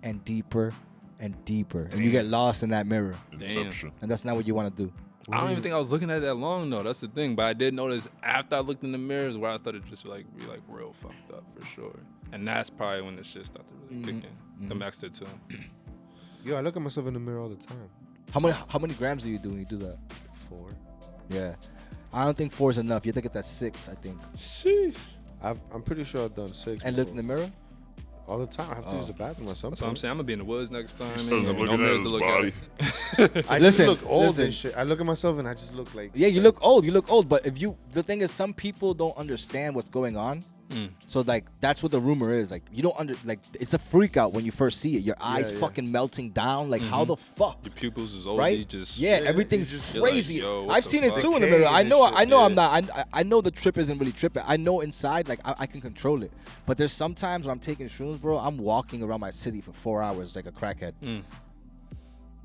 and deeper, and deeper, and you get lost in that mirror, Inception. and that's not what you want to do. I don't even think I was looking at it that long though. That's the thing. But I did notice after I looked in the mirrors where I started just like be like real fucked up for sure. And that's probably when the shit started really kicking. The max did too. Yo, I look at myself in the mirror all the time. How many grams do you do when you do that? 4. Yeah. I don't think 4 is enough. You have to get that 6, I think. Sheesh. I'm pretty sure I've done 6. And look in the mirror. all the time. I have to use the bathroom or something. That's what I'm saying. I'm gonna be in the woods next time. He Ain't started gonna be no looking at mirrors to his look body. at. I Listen, just look old listen. and shit. I look at myself and I just look like. Yeah, you look old. You look old. But if you, the thing is, some people don't understand what's going on. So like that's what the rumor is. Like you don't it's a freak out when you first see it. Your eyes fucking melting down. Like how the fuck? Your pupils is old. Right? Just Everything's you're like, crazy. yo, what I've the seen it fuck? too in the mirror. I know. and I know. I'm shit, not. I know the trip isn't really tripping. I know inside, like I can control it. But there's sometimes when I'm taking shrooms, bro. I'm walking around my city for 4 hours like a crackhead.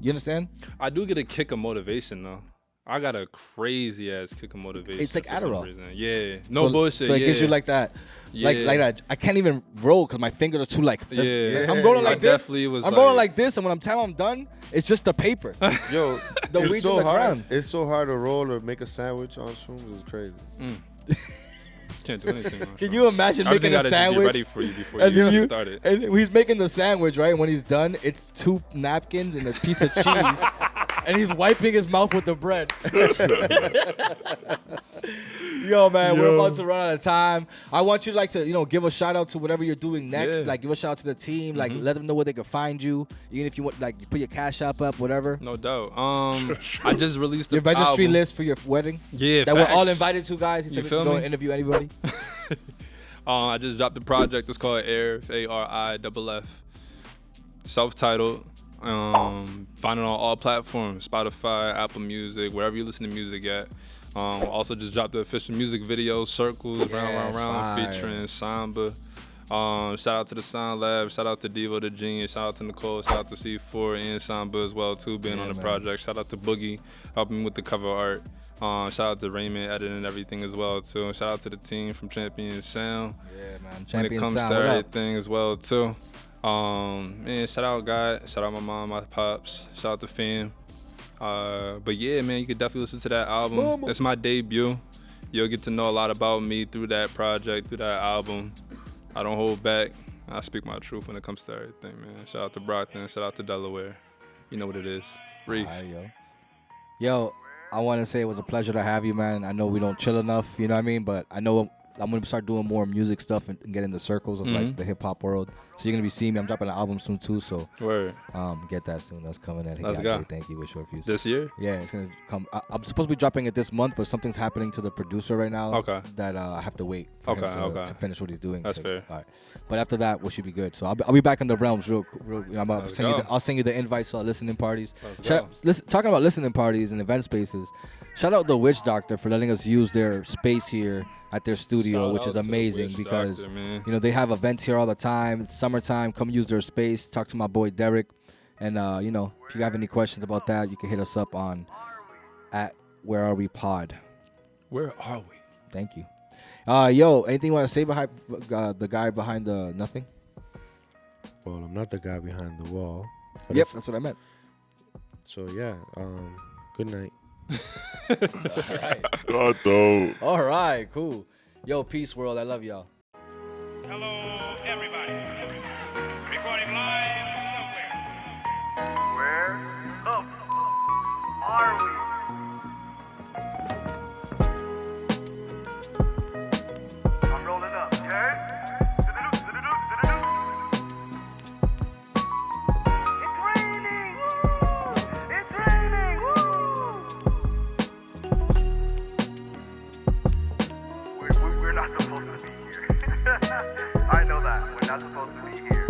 You understand? I do get a kick of motivation though. I got a crazy ass kick of motivation. It's like for some Adderall. reason. Yeah. No bullshit. So it gives you like that. Like that. I can't even roll because my fingers are too like. I'm rolling like I this. definitely was I'm like, rolling like this, and when I'm done, it's just the paper. Yo, The it's weed's so on the hard. ground. It's so hard to roll or make a sandwich on shrooms. It's crazy. Can't do anything. on Can shrooms. you imagine Everything making a gotta just be sandwich? ready for you before And you you- get started. And he's making the sandwich, right? And when he's done, it's 2 napkins and a piece of cheese. And he's wiping his mouth with the bread. Yo, man, we're about to run out of time. I want you to give a shout out to whatever you're doing next. Yeah. Like, give a shout out to the team. Like, let them know where they can find you. Even if you want, like, you put your Cash App up, whatever. No doubt. I just released the Your registry album. list for your wedding. Yeah, That we're all facts. invited to, guys. He You said we feel can go me? and interview anybody. I just dropped the project. It's called Arif, ARIFF. Self-titled. Find it on all platforms: Spotify, Apple Music, wherever you listen to music at. Also just dropped the official music video, Circles, Round, fire. featuring Samba. Shout out to the Sound Lab, shout out to Devo the Genius, shout out to Nicole, shout out to C4 and Samba as well too, being on the project. Shout out to Boogie, helping me with the cover art. Shout out to Raymond editing and everything as well too. Shout out to the team from Champion Sound. Yeah, man. When it Champion comes Sound, to what up? everything as well too. Man, shout out God, shout out my mom, my pops, shout out to fam. But yeah, man, you could definitely listen to that album. It's my debut. You'll get to know a lot about me through that project, through that album. I don't hold back. I speak my truth when it comes to everything, man. Shout out to Brockton, shout out to Delaware. You know what it is. Reef. Alright, yo, I want to say it was a pleasure to have you, man. I know we don't chill enough, you know what I mean? But I know I'm going to start doing more music stuff and get in the circles of like the hip hop world. So you're going to be seeing me. I'm dropping an album soon too, so Word. get that soon. That's coming at Let's go. Thank you with Short Fuse. This year? Yeah, it's going to come. I'm supposed to be dropping it this month, but something's happening to the producer right now. Okay. That I have to wait for him Okay. to finish what he's doing. That's fair. All right. But after that, we should be good. So I'll be back in the realms real. Let's go. I'll send you the invites to our listening parties. Let's go. Talking about listening parties and event spaces, shout out the Witch Doctor for letting us use their space here at their studio, Shout which out is to the amazing Witch because Doctor, man. they have events here all the time. It's summertime. Come use their space. Talk to my boy Derek, and if you have any questions about that, you can hit us up on at Where Are We Pod. Where are we? Thank you. Yo, anything you want to say behind the guy behind the nothing? Well, I'm not the guy behind the wall. But Yep, it's- that's what I meant. So yeah. Good night. God, though. All right, cool. Yo, peace, world. I love y'all. Hello, everybody. Recording live from somewhere. Where the are we? I'm rolling up, okay? It's raining! Woo! It's raining! Woo! We're not supposed to be here. I know that. We're not supposed to be here.